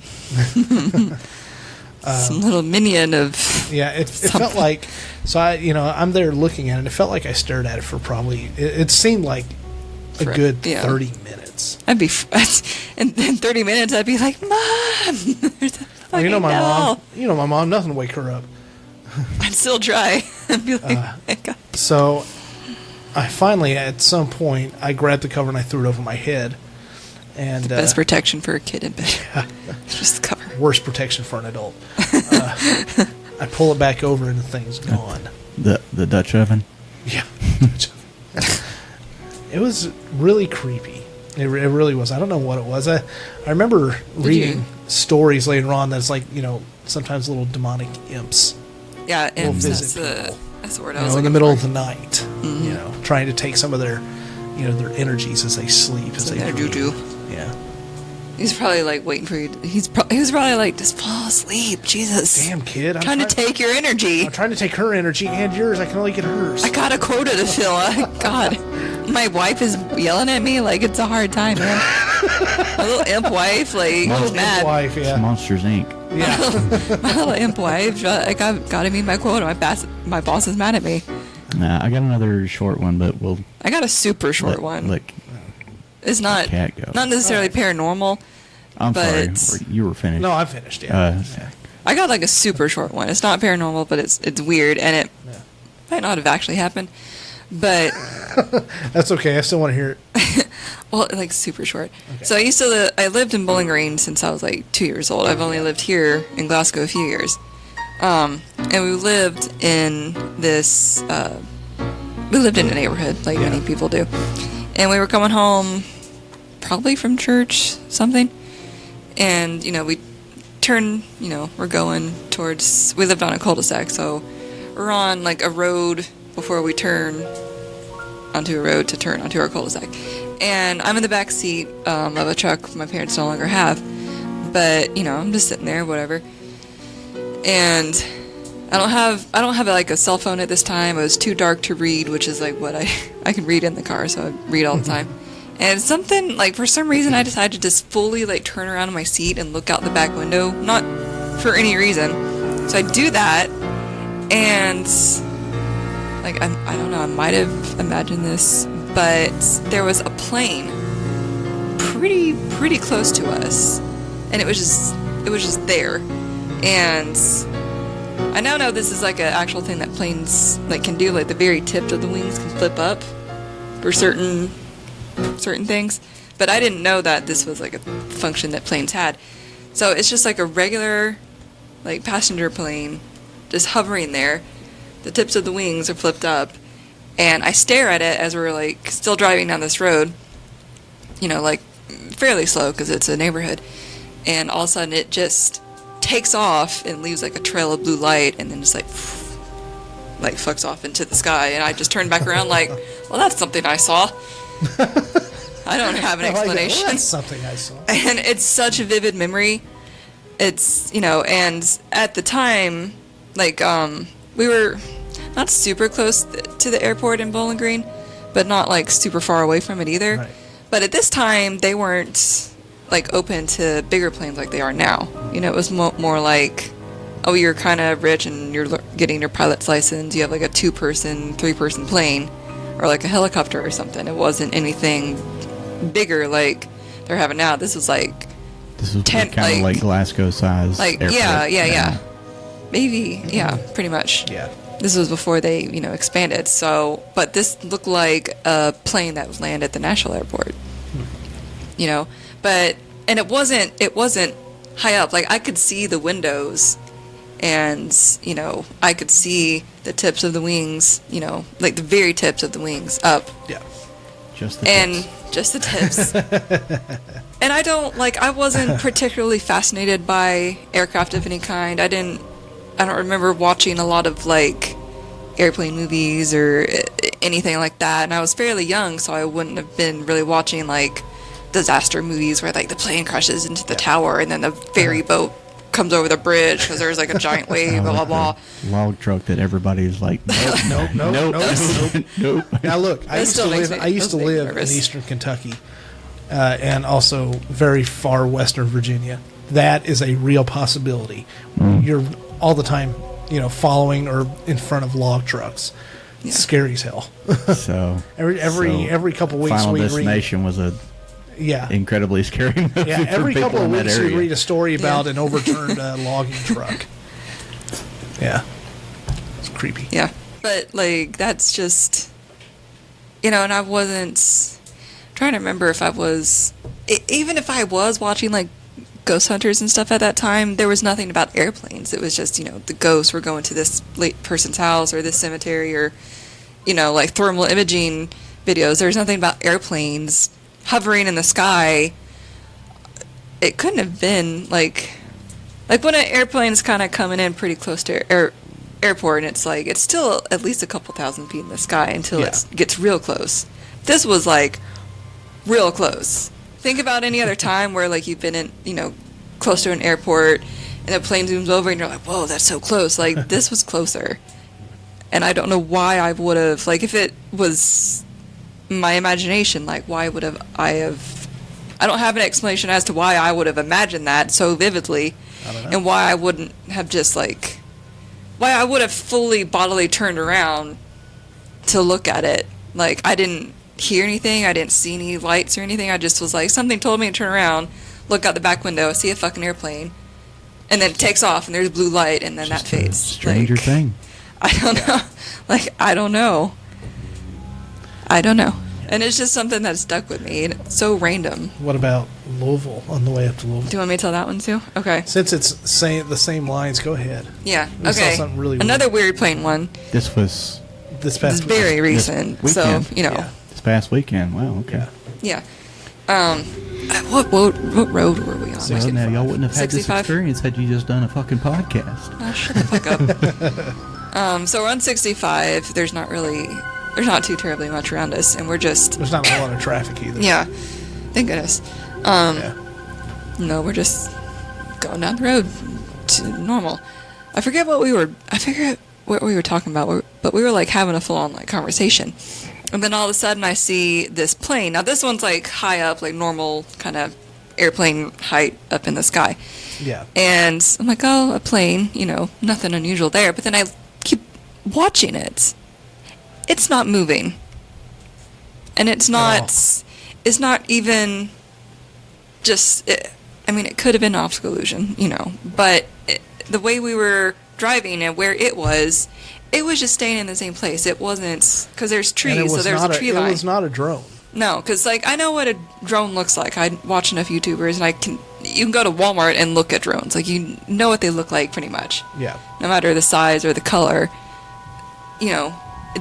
Some little minion of. Yeah, it felt like. So I'm there looking at it. And it felt like I stared at it for probably. It seemed like a good 30 minutes. I'd be, in 30 minutes, I'd be like, Mom, there's a fucking my doll. mom. My mom. Nothing to wake her up. I'd still try. I'd be like, So, I finally, at some point, I grabbed the cover and I threw it over my head. And best protection for a kid in bed. Yeah. Just cover. Worst protection for an adult. I pull it back over and the thing's gone. The Dutch oven? Yeah. It was really creepy. It really was. I don't know what it was. I remember reading stories later on that's like, sometimes little demonic imps. Yeah, will imps. visit That's the word people, I was in the looking middle for. of the night. Trying to take some of their, their energies as they sleep, as they their dream. juju. Yeah. He's probably like waiting for you. He was probably like, just fall asleep. Jesus. Damn, kid. I'm trying to take your energy. I'm trying to take her energy and yours. I can only get hers. I got a quota to fill. God. My wife is yelling at me like it's a hard time, man. My little imp wife, like, Little mad. wife, yeah. Monsters Inc. Yeah. My little imp wife, I got to meet my quota. My boss is mad at me. Nah, I got another short one, but we'll I got a super short one. Like, It's not cat go. not necessarily paranormal. I'm but sorry, you were finished. No, I'm finished, yeah. I got like a super short one. It's not paranormal, but it's weird, and it might not have actually happened. But That's okay. I still want to hear it. well, like super short. Okay. So I lived in Bowling Green since I was like 2 years old. I've only lived here in Glasgow a few years. And we lived in this. We lived in a neighborhood like many people do, and we were coming home, probably from church, something. And, we turn, we're going towards, we lived on a cul-de-sac, so we're on, like, a road before we turn onto a road to turn onto our cul-de-sac. And I'm in the back seat of a truck my parents no longer have. But, I'm just sitting there, whatever. And I don't have, like, a cell phone at this time. It was too dark to read, which is, like, what I can read in the car, so I read all the time. And something, like, for some reason, I decided to just fully, like, turn around in my seat and look out the back window. Not for any reason. So I do that, and, like, I don't know, I might have imagined this, but there was a plane pretty close to us. And it was just there. And I now know this is, like, an actual thing that planes, like, can do. Like, the very tip of the wings can flip up for certain things, but I didn't know that this was like a function that planes had. So it's just like a regular, like, passenger plane just hovering there. The tips of the wings are flipped up, and I stare at it as we're like still driving down this road, like fairly slow because it's a neighborhood, and all of a sudden it just takes off and leaves like a trail of blue light, and then just like fucks off into the sky. And I just turned back around like, well, that's something I saw. I don't have an explanation. Well, that's something I saw. And it's such a vivid memory. It's, and at the time, like, we were not super close to the airport in Bowling Green, but not, like, super far away from it either. Right. But at this time, they weren't, like, open to bigger planes like they are now. It was more like, oh, you're kind of rich and you're getting your pilot's license. You have, like, a 2-person, 3-person plane. Or like a helicopter or something. It wasn't anything bigger like they're having now. This was like This was kind of like Glasgow size. Like airport. yeah. Maybe pretty much. Yeah. This was before they expanded. So, but this looked like a plane that was landed at the National Airport. But and it wasn't high up. Like I could see the windows. And, I could see the tips of the wings, like the very tips of the wings up. Yeah. Just the tips. Just the tips. And I wasn't particularly fascinated by aircraft of any kind. I don't remember watching a lot of, like, airplane movies or anything like that. And I was fairly young, so I wouldn't have been really watching, like, disaster movies where, like, the plane crashes into the tower and then the ferry boat comes over the bridge because there's like a giant wave, blah, blah, blah. Log truck that everybody's like, nope, Nope. Now look, I used to live in nervous. eastern Kentucky, and also very far western Virginia. That is a real possibility. You're all the time, following or in front of log trucks. Yeah. Scary as hell. So every couple weeks Final we Destination was a incredibly scary movie. Yeah, for every people couple of in that weeks we area. read a story about an overturned logging truck. Yeah, it's creepy. Yeah, but like that's just, and I wasn't trying to remember if I was, even if I was watching like ghost hunters and stuff at that time, there was nothing about airplanes. It was just the ghosts were going to this late person's house or this cemetery or like thermal imaging videos. There's nothing about airplanes hovering in the sky. It couldn't have been like when an airplane's kind of coming in pretty close to airport, and it's like it's still at least a couple thousand feet in the sky until it gets real close. This was like real close. Think about any other time where like you've been in close to an airport and the plane zooms over and you're like, whoa, that's so close. Like this was closer, and I don't know why I would have, like, if it was my imagination, like why would I don't have an explanation as to why I would have imagined that so vividly, and why I wouldn't have just like, why I would have fully bodily turned around to look at it. Like I didn't hear anything, I didn't see any lights or anything. I just was like, something told me to turn around, look out the back window, see a fucking airplane, and then it takes off and there's blue light and then Just that fades. Stranger like, thing. I don't know. Like I don't know. And it's just something that stuck with me. And it's so random. What about Louisville, on the way up to Louisville? Do you want me to tell that one too? Okay. Since it's the same lines, go ahead. Yeah. We saw Okay. something really Another weird plane one. This was this It's past very recent. this So, weekend. Yeah. this past weekend. Wow, okay. Yeah. yeah. What road were we on? So now y'all wouldn't have had this 65? experience had you just done a fucking podcast. Oh, shut the fuck up. So we're on 65. There's not too terribly much around us, and we're just, There's not a lot of traffic either. yeah, thank goodness. Yeah. No, we're just going down the road to normal. I forget what we were talking about, but we were like having a full-on like conversation. And then all of a sudden I see this plane. Now this one's like high up, like normal kind of airplane height up in the sky. Yeah. And I'm like, oh, a plane, nothing unusual there. But then I keep watching it. It's not moving. And it's not even just, it could have been an optical illusion, but the way we were driving and where it was just staying in the same place. It wasn't, because there's trees, so there's a tree line. It was not a drone. No, because like I know what a drone looks like. I watch enough YouTubers, and you can go to Walmart and look at drones. Like you know what they look like pretty much. Yeah. No matter the size or the color.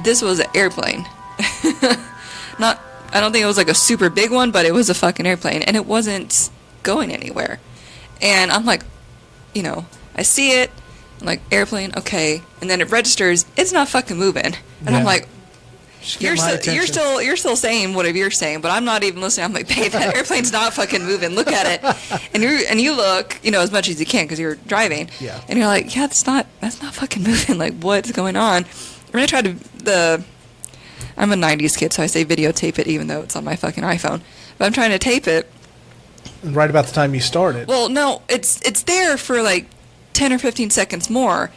This was an airplane. I don't think it was like a super big one, but it was a fucking airplane, and it wasn't going anywhere. And I'm like, I see it. I'm like, airplane, okay, and then it registers. It's not fucking moving, and I'm like, you're still saying whatever you're saying, but I'm not even listening. I'm like, babe, that airplane's not fucking moving. Look at it, and you look, as much as you can because you're driving, Yeah. and you're like, yeah, that's not fucking moving. Like, what's going on? And I tried I'm a 90s kid, so I say videotape it even though it's on my fucking iPhone. But I'm trying to tape it. And right about the time you started. Well, no, it's there for like 10 or 15 seconds more.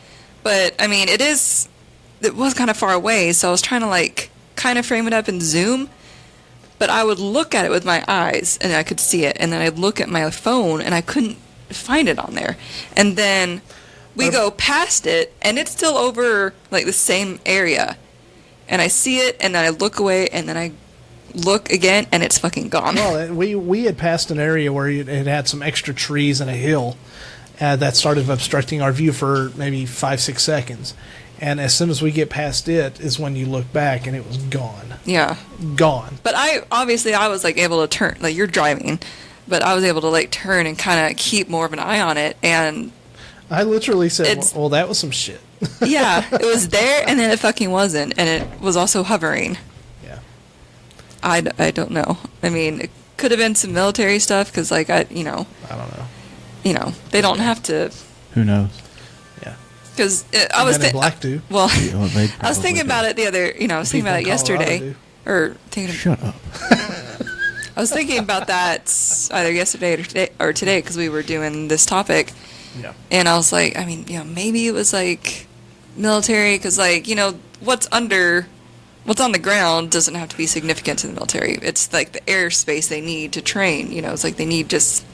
But, it was kind of far away, so I was trying to like kind of frame it up and zoom. But I would look at it with my eyes, and I could see it. And then I'd look at my phone, and I couldn't find it on there. And then we go past it, and it's still over like the same area. And I see it, and then I look away, and then I look again, and it's fucking gone. Well, we had passed an area where it had some extra trees and a hill that started obstructing our view for maybe 5-6 seconds. And as soon as we get past it is when you look back, and it was gone. Yeah. Gone. But I was like able to turn, like you're driving, but I was able to like turn and kind of keep more of an eye on it, and I literally said, well, that was some shit. yeah, it was there, and then it fucking wasn't, and it was also hovering. Yeah. I don't know. It could have been some military stuff, because like I don't know. They don't have to Who knows? Yeah. Because I was Men in Black do. well, Well, they I was thinking about it the other, I was thinking People about it in Colorado yesterday, do. or thinking. Shut up. I was thinking about that either yesterday or today because we were doing this topic, Yeah. and I was like, I mean, maybe it was like military because, like, what's on the ground doesn't have to be significant to the military. It's like the airspace they need to train. It's like they need just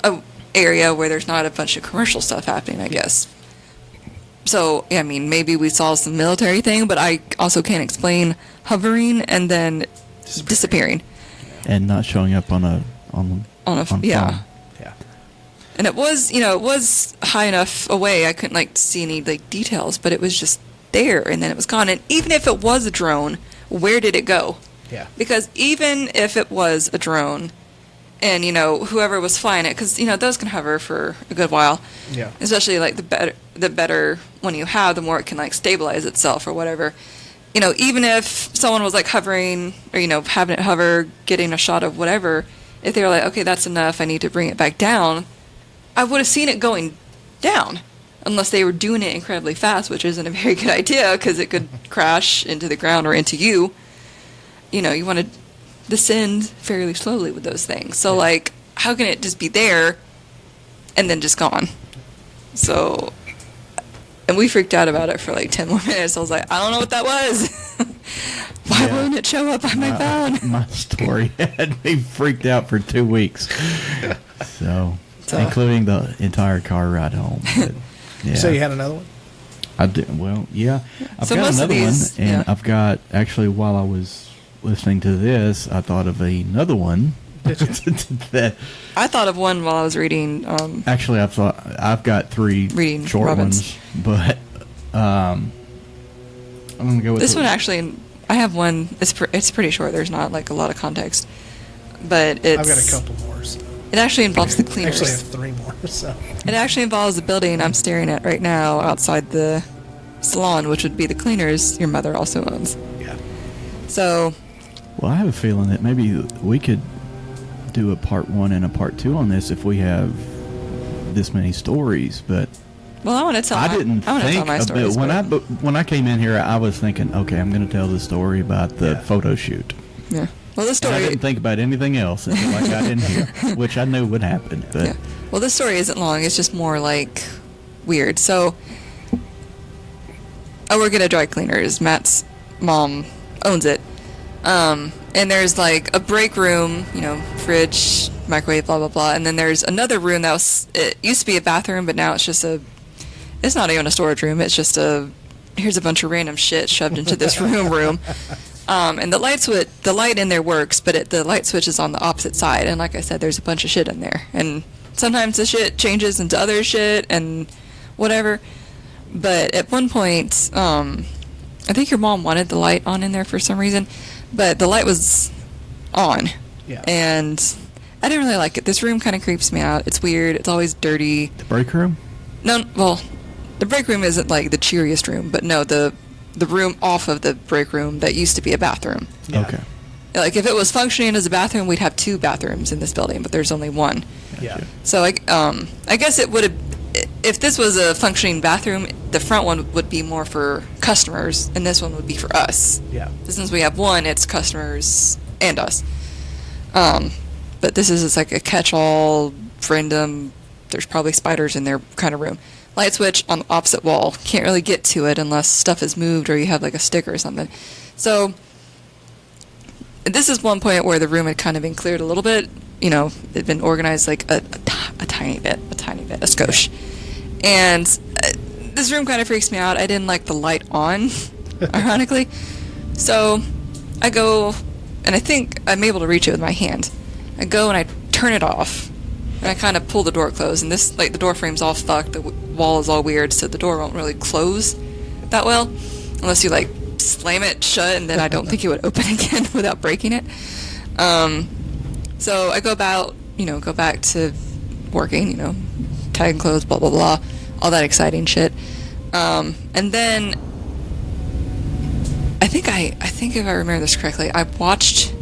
a area where there's not a bunch of commercial stuff happening, I guess. So, yeah, I mean, maybe we saw some military thing, but I also can't explain hovering and then disappearing. And not showing up on yeah. phone. Yeah. And it was high enough away I couldn't like see any like details, but it was just there and then it was gone. And even if it was a drone, where did it go? Yeah. Because even if it was a drone, and whoever was flying it, because those can hover for a good while. Yeah. Especially like the better one you have, the more it can like stabilize itself or whatever. Even if someone was like hovering or having it hover, getting a shot of whatever, if they were like, okay, that's enough, I need to bring it back down, I would have seen it going down. Unless they were doing it incredibly fast, which isn't a very good idea because it could crash into the ground or into you. You want to descend fairly slowly with those things. So, like, how can it just be there and then just gone? So, and we freaked out about it for like 10 more minutes. I was like, I don't know what that was. Why wouldn't it show up on my phone? My story had me freaked out for 2 weeks. So including the entire car ride home. But, yeah. So you had another one? I did. Well, yeah. I've So got most of another these- one, and yeah. I've got, actually, while I was listening to this, I thought of another one. that I thought of one while I was reading. Actually, I've got three Reading short Robin's. ones, but I'm gonna go with This one actually, I have one. It's pretty short. There's not like a lot of context, but it's. I've got a couple more. So. It actually involves the cleaners. Actually, I have three more. So. It actually involves the building I'm staring at right now outside the salon, which would be the cleaners your mother also owns. Yeah. So. Well, I have a feeling that maybe we could do a part 1 and a part 2 on this if we have this many stories, but Well, I want to tell. I didn't I want to tell think my of stories. it when I came in here. I was thinking, okay, I'm going to tell the story about the photo shoot. Yeah. Well, this And I story. didn't think about anything else until I got in here, which I knew would happen. But Yeah. Well, this story isn't long. It's just more like weird. So, I work at a dry cleaners. Matt's mom owns it. And there's like a break room, fridge, microwave, blah, blah, blah. And then there's another room it used to be a bathroom, but now it's not even a storage room. It's just here's a bunch of random shit shoved into this room. And the light in there works, but the light switch is on the opposite side. And like I said, there's a bunch of shit in there. And sometimes the shit changes into other shit and whatever. But at one point, I think your mom wanted the light on in there for some reason, but the light was on. Yeah. And I didn't really like it. This room kind of creeps me out. It's weird. It's always dirty. the break room? No, well, the break room isn't like the cheeriest room, but no, the room off of the break room that used to be a bathroom. Yeah. Okay. Like if it was functioning as a bathroom, we'd have 2 bathrooms in this building, but there's only one. Yeah. So I guess it would have, if this was a functioning bathroom, the front one would be more for customers, and this one would be for us. Yeah. But since we have one, it's customers and us. But this is like a catch-all, random, there's probably spiders in there kind of room. Light switch on the opposite wall. Can't really get to it unless stuff is moved or you have like a sticker or something. So this is one point where the room had kind of been cleared a little bit. It'd been organized like a tiny bit, a skosh. And this room kind of freaks me out. I didn't like the light on, ironically. So I go, and I think I'm able to reach it with my hand. I go and I turn it off, and I kind of pull the door closed. And this, like, the door frame's all fucked. The wall is all weird, so the door won't really close that well, unless you, like, slam it shut, and then I don't think it would open again without breaking it. So I go back to working, tagging clothes, blah, blah, blah, all that exciting shit. And then I think if I remember this correctly, I watched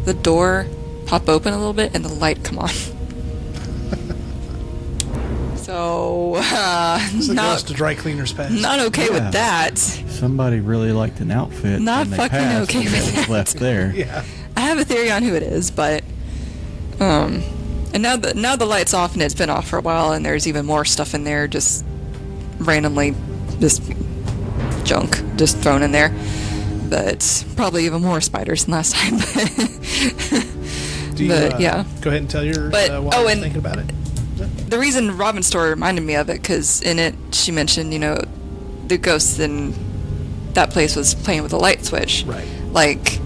the door pop open a little bit and the light come on. So, It's the not, ghost of dry cleaners past. not okay Yeah. with that. Somebody really liked an outfit. Not and they fucking passed, okay and with it was that. left there. Yeah. I have a theory on who it is, but and now the light's off and it's been off for a while, and there's even more stuff in there, just randomly, just junk just thrown in there. But probably even more spiders than last time. Do you, But, yeah. Go ahead and tell yours But- while oh, you're and- thinking about it. The reason Robin's story reminded me of it, because in it she mentioned, the ghosts in that place was playing with a light switch. Right. Like,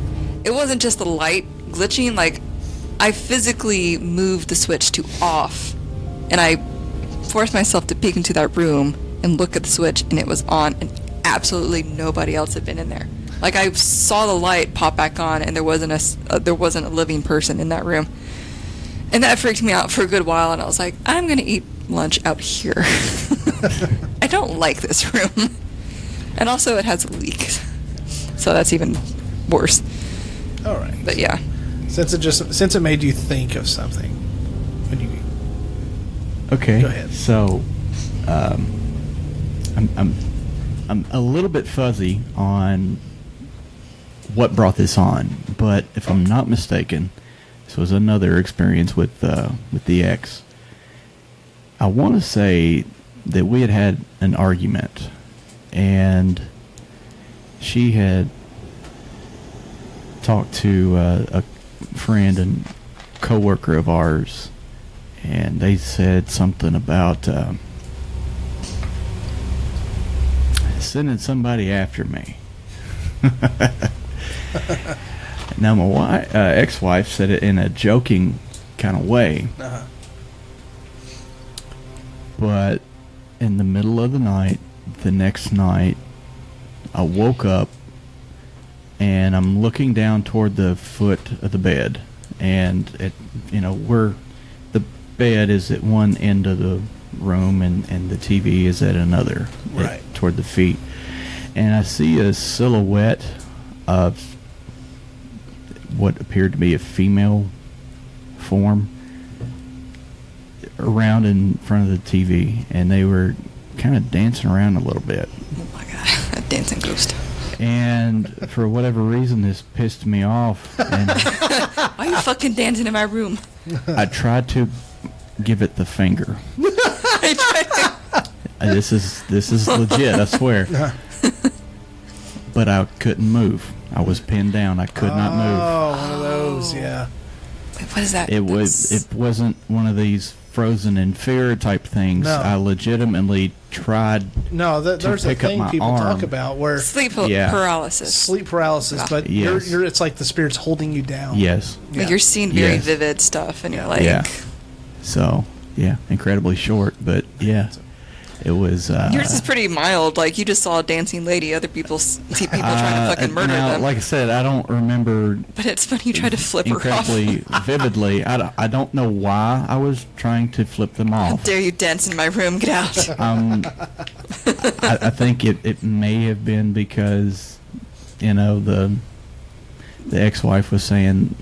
it wasn't just the light glitching. Like, I physically moved the switch to off, and I forced myself to peek into that room and look at the switch, and it was on, and absolutely nobody else had been in there. Like, I saw the light pop back on, and there wasn't a living person in that room. And that freaked me out for a good while, and I was like, I'm going to eat lunch out here. I don't like this room. And also, it has a leak. So that's even worse. All right. But yeah. Since it made you think of something, when you Okay. Go ahead. So, I'm a little bit fuzzy on what brought this on, but if I'm not mistaken, this was another experience with the ex. I want to say that we had an argument, and she had talked to a friend and coworker of ours, and they said something about sending somebody after me. Now, my ex-wife said it in a joking kind of way, but in the middle of the night, the next night, I woke up and I'm looking down toward the foot of the bed, and where the bed is at one end of the room and the TV is at another, Right. toward the feet, and I see a silhouette of what appeared to be a female form around in front of the TV, and they were kind of dancing around a little bit. Oh my god, a dancing ghost. And for whatever reason, this pissed me off, and Why are you fucking dancing in my room? I tried to give it the finger. This is legit, I swear. But I couldn't move. I was pinned down. I could not move. Oh, one of those, yeah. What is that? It wasn't one of these frozen in fear type things. No. I legitimately tried No, there's a pick up thing my people arm. talk about where Sleep Yeah. paralysis. sleep paralysis, but Yes. it's like the spirit's holding you down. yes. Yeah. Like you're seeing very Yes. vivid stuff, and you're like, Yeah. So, yeah, incredibly short, but yeah. It was yours is pretty mild. Like, you just saw a dancing lady. Other people see people trying to fucking murder now, them. like I said, I don't remember But it's funny you try to flip her off. incredibly vividly. I don't know why I was trying to flip them How off. dare you dance in my room? Get out. I think it may have been because, the ex-wife was saying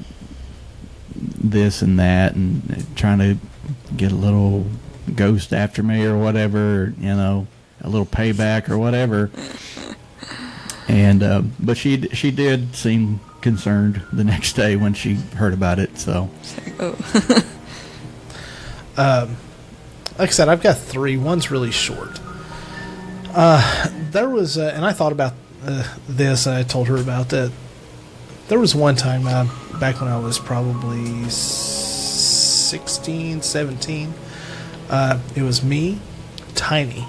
this and that and trying to get a little ghost after me or whatever, a little payback or whatever. And but she did seem concerned the next day when she heard about it. So Oh. Like I said, I've got three. One's really short. There was, and I thought about this. I told her about that. There was one time back when I was probably 16, 17. It was me, Tiny,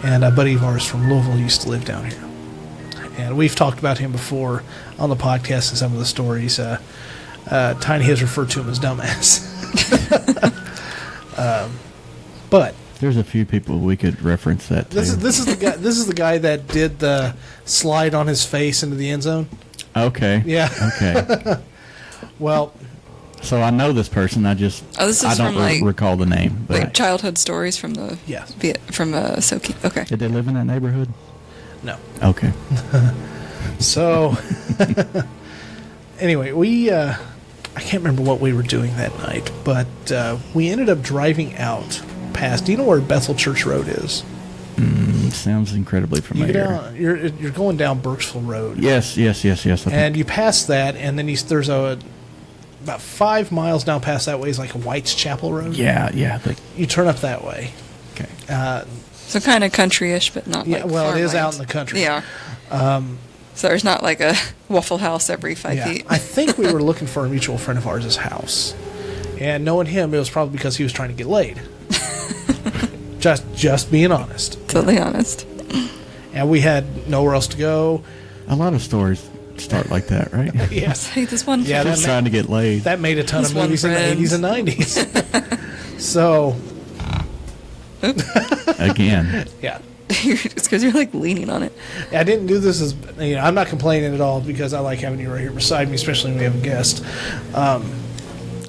and a buddy of ours from Louisville used to live down here. And we've talked about him before on the podcast and some of the stories. Tiny has referred to him as dumbass. But there's a few people we could reference that to. this is the guy. This is the guy that did the slide on his face into the end zone. Okay. Yeah. Okay. Well, So I know this person. I just Oh, this is I don't from, like- recall the name. But Like childhood stories from the yes. from Soki. Okay. did they live in that neighborhood? No. Okay. So anyway, we I can't remember what we were doing that night, but we ended up driving out past. Do you know where Bethel Church Road is? Sounds incredibly You go familiar. down, you're going down Burkesville Road. Yes. I think- And you pass that, and then there's about 5 miles down past that way is like a White's Chapel Road. yeah. You turn up that way. Okay. So kind of country-ish, but not Yeah, like well, it is farmland. out in the country. Yeah. So there's not like a Waffle House every 5 Yeah, feet. I think we were looking for a mutual friend of ours' house, and knowing him, it was probably because he was trying to get laid. just being honest. Totally honest. And we had nowhere else to go. A lot of stories start like that, right? Yes, Hey, this one. Yeah, Just trying to get laid. that made a ton This of one movies in the friend. 80s and 90s. So, Again. yeah. It's because you're like leaning on it. I didn't do this I'm not complaining at all because I like having you right here beside me, especially when we have a guest.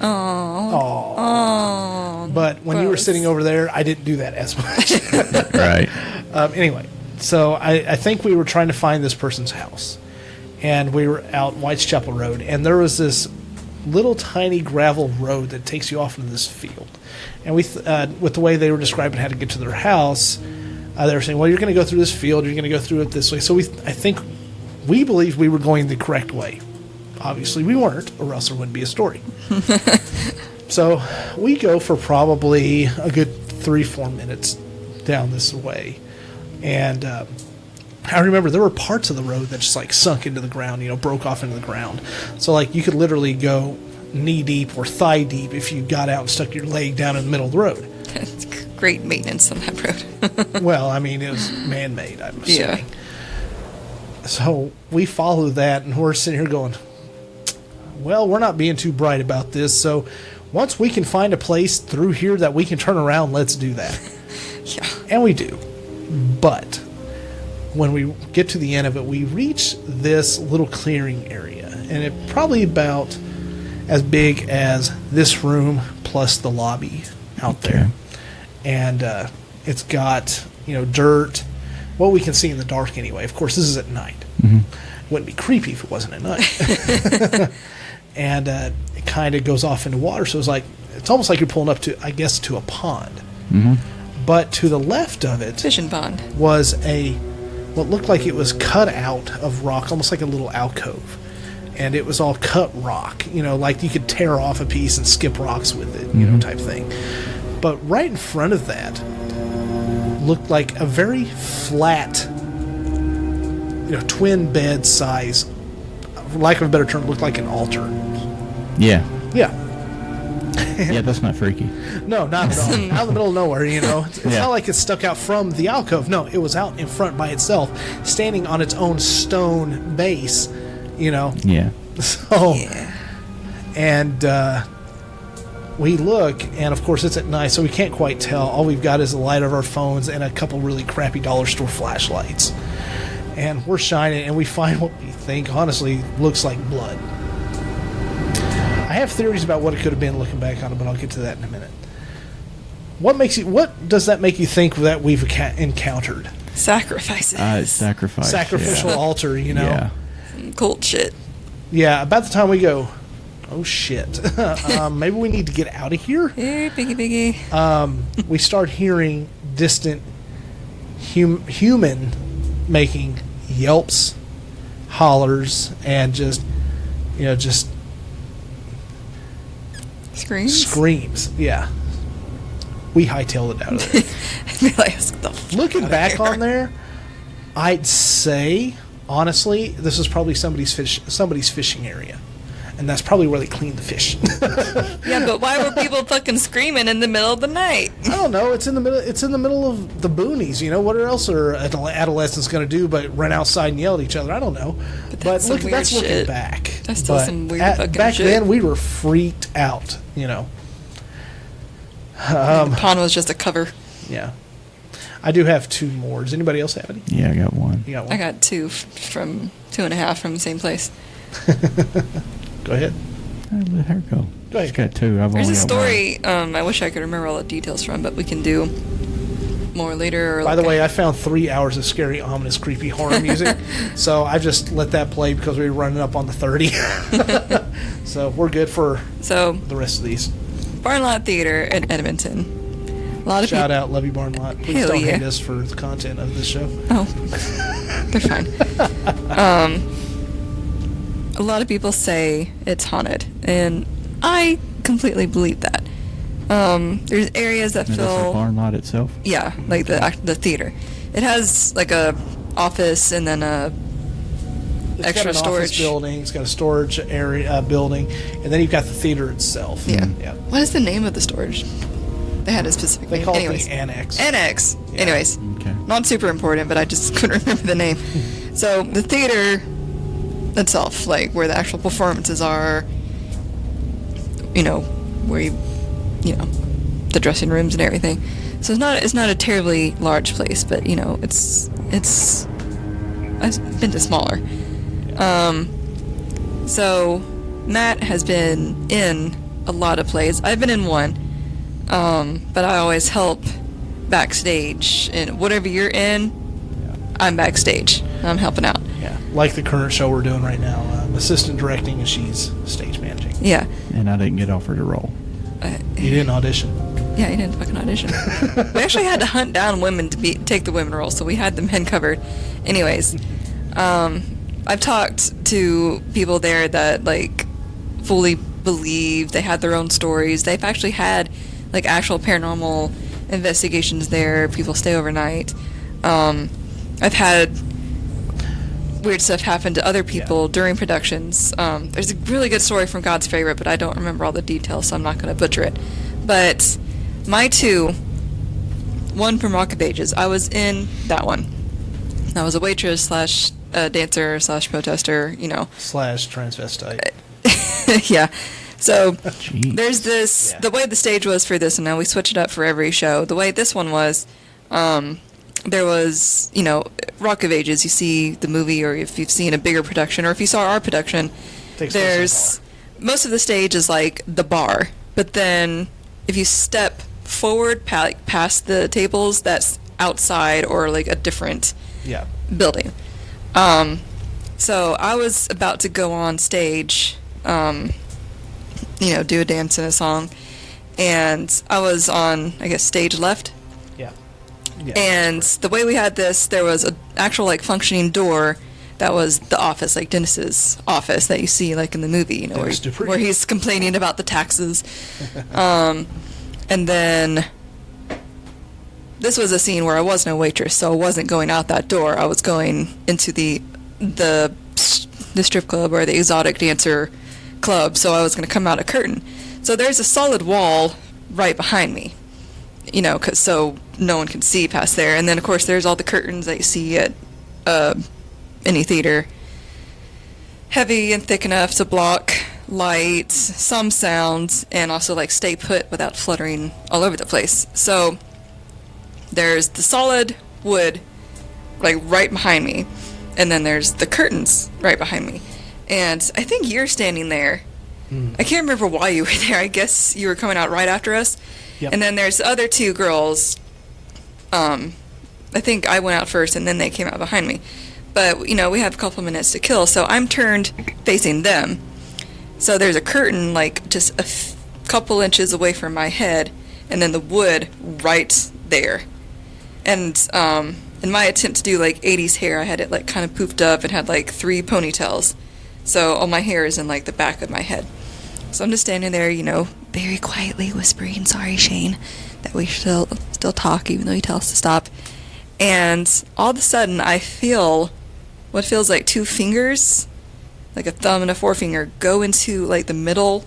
Oh. Aw. But when you were gross. sitting over there, I didn't do that as much. Right. Anyway, so I think we were trying to find this person's house. And we were out White's Chapel Road, and there was this little tiny gravel road that takes you off into this field. And with the way they were describing how to get to their house, they were saying, well, you're going to go through this field, you're going to go through it this way. So I think we believed we were going the correct way. Obviously, we weren't, or else there wouldn't be a story. So we go for probably a good 3-4 minutes down this way. And I remember there were parts of the road that just like sunk into the ground, broke off into the ground. So like you could literally go knee deep or thigh deep if you got out and stuck your leg down in the middle of the road. It's great maintenance on that road. Well, I mean, it was man-made, I'm Yeah. assuming. So we follow that, and we're sitting here going, well, we're not being too bright about this, so once we can find a place through here that we can turn around, let's do that. Yeah. And we do. But when we get to the end of it, we reach this little clearing area, and it probably about as big as this room plus the lobby out there. And it's got, dirt, what we can see in the dark anyway. Of course, this is at night. It wouldn't be creepy if it wasn't at night. And it kind of goes off into water, so it's almost like you're pulling up to a pond. But to the left of it Fishing pond. was what looked like it was cut out of rock, almost like a little alcove. And it was all cut rock, like you could tear off a piece and skip rocks with it, type thing. But right in front of that looked like a very flat, twin bed size, for lack of a better term, looked like an altar. Yeah. Yeah. Yeah, that's not freaky. No, not at all. Out in the middle of nowhere, It's Yeah. not like it's stuck out from the alcove. No, it was out in front by itself, standing on its own stone base, Yeah. So, Yeah. and we look, and of course it's at night, so we can't quite tell. All we've got is the light of our phones and a couple really crappy dollar store flashlights. And we're shining, and we find what we think, honestly, looks like blood. I have theories about what it could have been looking back on it, but I'll get to that in a minute. What does that make you think that we've encountered? Sacrifices. Sacrifice. Sacrificial yeah. altar, Yeah. Cult shit. Yeah, about the time we go, oh shit, maybe we need to get out of here. Hey, biggie. We start hearing distant human making yelps, hollers, and just Screams. screams. Yeah. We hightailed it out of there. Realize the fuck Looking outta back here. on there, I'd say, honestly, this is probably somebody's fishing area. And that's probably where they clean the fish. Yeah, but why were people fucking screaming in the middle of the night? I don't know. It's in the middle. It's in the middle of the boonies. What else are adolescents going to do but run outside and yell at each other? I don't know. But that's some weird that's looking shit. back. That's still But some weird fucking back shit. then, we were freaked out. The pond was just a cover. Yeah. I do have 2 more. Does anybody else have any? Yeah, I got one. You got one? I got 2 from 2.5 from the same place. Go ahead. Let her go. Go ahead. She's got 2. I've There's only a got one. story. I wish I could remember all the details from, but we can do more later. Or By the way, I found 3 hours of scary, ominous, creepy horror music. So I just let that play because we were running up on the 30. So we're good for so the rest of these. Barn Lot Theater in Edmonton A lot of Shout people. out, love you, Barn Lot. Please Hell don't yeah. hate us for the content of this show. Oh, they're fine. A lot of people say it's haunted, and I completely believe that. There's areas that And that's the feel, barn lot itself. yeah, like the theater. It has like a office and then a It's extra got an storage. office building. It's got a storage area building, and then you've got the theater itself. Yeah. Yeah. What is the name of the storage? They had a specific They name. call Anyways. it the annex. Annex. Yeah. Anyways, Okay. not super important, but I just couldn't remember the name. So the theater itself, like where the actual performances are, where the dressing rooms and everything. So it's not a terribly large place, but it's I've been to smaller. So Matt has been in a lot of plays. I've been in one, but I always help backstage. And whatever you're in, I'm backstage. I'm helping out. Yeah, like the current show we're doing right now. I'm assistant directing, and she's stage managing. Yeah. And I didn't get offered a role. You didn't audition. Yeah, he didn't fucking audition. We actually had to hunt down women to take the women role, so we had the men covered. Anyways, I've talked to people there that like fully believe they had their own stories. They've actually had like actual paranormal investigations there. People stay overnight. I've had weird stuff happen to other people during productions. There's a really good story from God's Favorite, but I don't remember all the details, so I'm not going to butcher it. But my two, one from Rock of Ages, I was in that one. I was a waitress slash dancer slash protester, Slash transvestite. yeah. So Jeez. there's this, the way the stage was for this, and now we switch it up for every show. The way this one was, there was, Rock of Ages, you see the movie, or if you've seen a bigger production, or if you saw our production, Takes place in a there's, most of the stage is like the bar, but then if you step forward past the tables, that's outside or like a different Yeah. building. So I was about to go on stage, do a dance and a song, and I was on, I guess, stage left. Yeah. And the way we had this, there was an actual like functioning door that was the office, like Dennis's office that you see like in the movie, Dennis Dupree. where he's complaining about the taxes. And then this was a scene where I was no waitress, so I wasn't going out that door. I was going into the strip club or the exotic dancer club, so I was going to come out a curtain. So there's a solid wall right behind me, so no one can see past there. And then, of course, there's all the curtains that you see at any theater. Heavy and thick enough to block light, some sounds, and also like stay put without fluttering all over the place. So there's the solid wood like right behind me, and then there's the curtains right behind me. And I think you're standing there. I can't remember why you were there. I guess you were coming out right after us. Yep. And then there's the other two girls. I think I went out first, and then they came out behind me. But, we have a couple of minutes to kill, so I'm turned facing them. So there's a curtain, like, just a couple inches away from my head, and then the wood right there. And in my attempt to do, like, 80s hair, I had it, like, kind of poofed up and had, like, 3 ponytails. So all my hair is in, like, the back of my head. So I'm just standing there, very quietly whispering, sorry, Shane, that we still talk, even though you tell us to stop. And all of a sudden, I feel what feels like 2 fingers, like a thumb and a forefinger, go into, like, the middle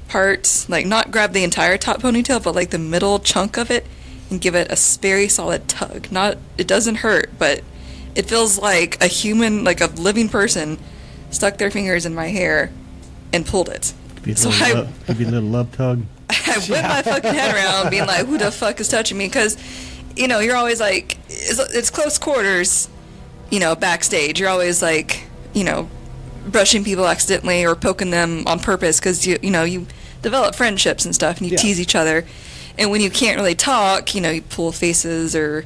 part, like, not grab the entire top ponytail, but, like, the middle chunk of it, and give it a very solid tug. It doesn't hurt, but it feels like a human, like a living person, stuck their fingers in my hair and pulled it. Give you a little love tug. I whipped my fucking head around, being like, who the fuck is touching me? Because, you're always like, it's close quarters, backstage. You're always like, brushing people accidentally or poking them on purpose because, you develop friendships and stuff, and you tease each other. And when you can't really talk, you pull faces or,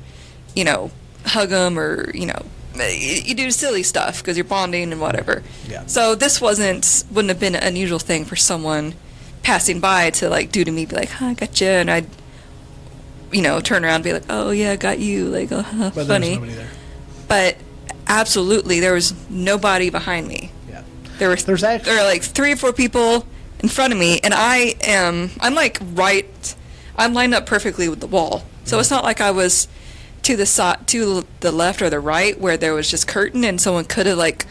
hug them or, you do silly stuff because you're bonding and whatever. Yeah. So this wouldn't have been an unusual thing for someone passing by to, like, do to me, be like, hi, I got you, and I'd turn around and be like, oh yeah, got you, like, But funny. there was nobody there. But absolutely, there was nobody behind me. Yeah. There were like 3 or 4 people in front of me, and I'm like I'm lined up perfectly with the wall. So it's not like I was to the left or the right where there was just curtain and someone could have like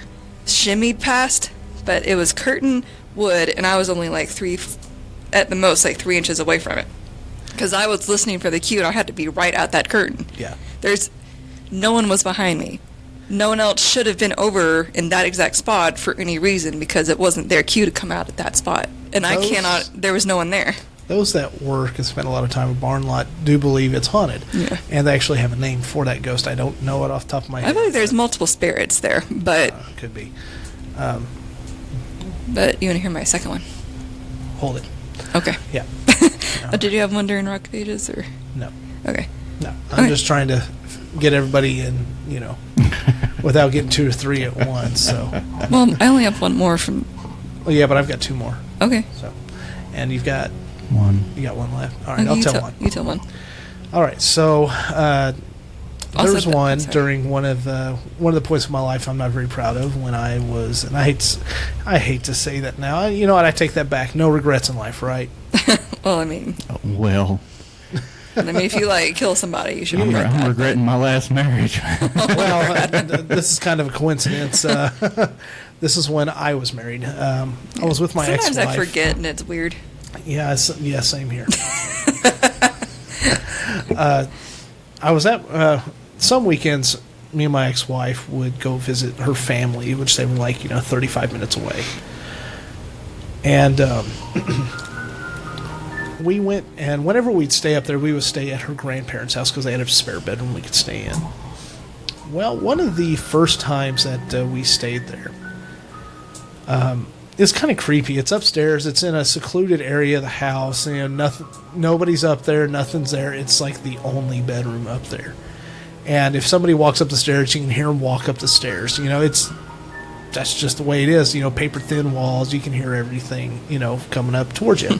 shimmied past, but it was curtain wood, and I was only like at the most like 3 inches away from it, because I was listening for the cue and I had to be right at that curtain. Yeah. No one was behind me. No one else should have been over in that exact spot for any reason, because it wasn't their cue to come out at that spot. And there was no one there. Those that work and spend a lot of time at barn lot do believe it's haunted. Yeah. And they actually have a name for that ghost. I don't know it off the top of my head. I believe there's multiple spirits there, but Could be. but you want to hear my second one? Hold it. Okay. Yeah. Did you have one during Rock Pages, or? No. Okay. No. I'm just trying to get everybody in, without getting 2 or 3 at once. So. Well, I only have one more from. Well, yeah, but I've got 2 more. Okay. So, and you've got One. You got one left. All right, Okay, I'll you tell one. You tell one. All right, so there was one sorry. during one of the points of my life I'm not very proud of, when I was, and I hate to say that now. You know what? I take that back. No regrets in life, right? Well, I mean, if you like kill somebody, you should. I'm regretting my last marriage. Well, this is kind of a coincidence. This is when I was married. I was with my ex-wife. Sometimes I forget, and it's weird. Yeah, same here. I was at some weekends. Me and my ex-wife would go visit her family, which they were like 35 minutes away, and we went. And whenever we'd stay up there, we would stay at her grandparents' house because they had a spare bedroom we could stay in. Well, one of the first times that we stayed there, it's kind of creepy. It's upstairs. It's in a secluded area of the house. Nobody's up there. Nothing's there. It's like the only bedroom up there. And if somebody walks up the stairs, you can hear them walk up the stairs. That's just the way it is. Paper thin walls. You can hear everything. Coming up towards you.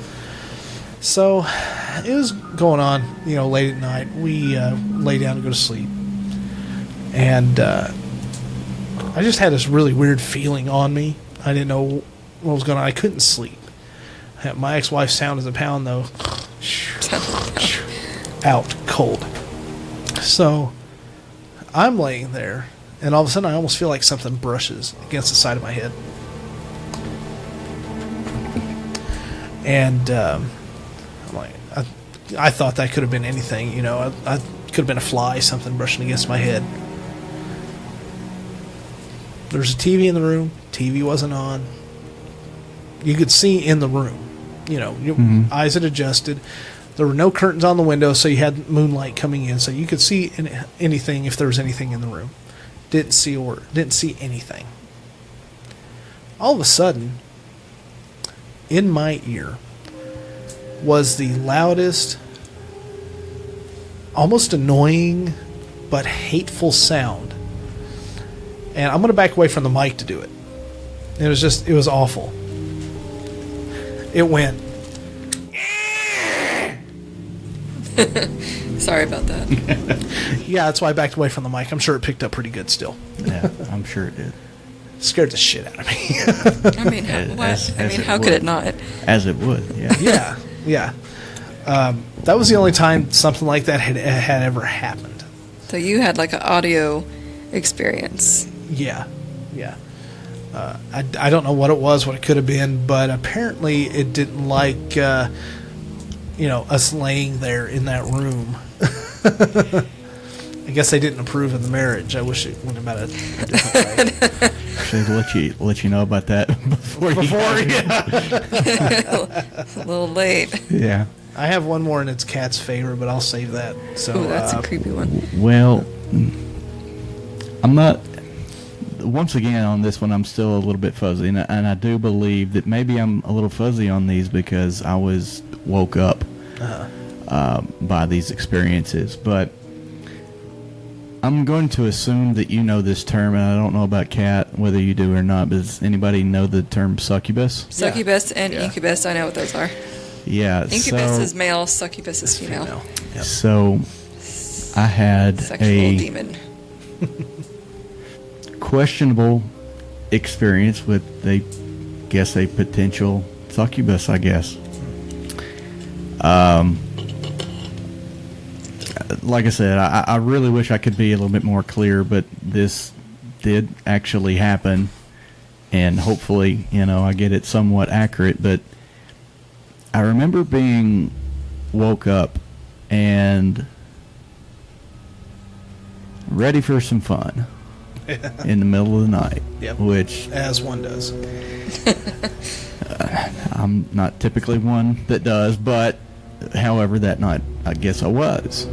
So it was going on. Late at night, we lay down to go to sleep, and I just had this really weird feeling on me. I didn't know what was going on. I couldn't sleep. My ex-wife's sound as a pound, though. Out cold. So I'm laying there, and all of a sudden I almost feel like something brushes against the side of my head. And I'm like, I thought that could have been anything. I could have been a fly, something brushing against my head. There's a TV in the room. TV wasn't on. You could see in the room. Your eyes had adjusted. There were no curtains on the window, so you had moonlight coming in, so you could see anything if there was anything in the room. Didn't see anything. All of a sudden, in my ear was the loudest, almost annoying, but hateful sound. And I'm going to back away from the mic to do it. It was awful. It went. Sorry about that. Yeah, that's why I backed away from the mic. I'm sure it picked up pretty good still. Yeah, I'm sure it did. Scared the shit out of me. I mean, how could it not? As it would, yeah. Yeah. That was the only time something like that had ever happened. So you had like an audio experience. Yeah. I don't know what it was, what it could have been, but apparently it didn't like, us laying there in that room. I guess they didn't approve of the marriage. I wish it went about it a different way. Should let you know about that before It's a little late. Yeah. I have one more, and it's Kat's favorite, but I'll save that. So Ooh, that's a creepy one. Well, I'm not. Once again, on this one, I'm still a little bit fuzzy, and I do believe that maybe I'm a little fuzzy on these because I was woke up by these experiences. But I'm going to assume that you know this term, and I don't know about Kat, whether you do or not. But does anybody know the term succubus? Succubus and incubus, I know what those are. Yeah. Incubus is male, succubus is female. Yep. So I had Sexual a demon. questionable experience with a potential succubus, I guess. Like I said, I really wish I could be a little bit more clear, but this did actually happen, and hopefully, I get it somewhat accurate. But I remember being woke up and ready for some fun in the middle of the night, Yep. which As one does. I'm not typically one that does, but however, that night I guess I was.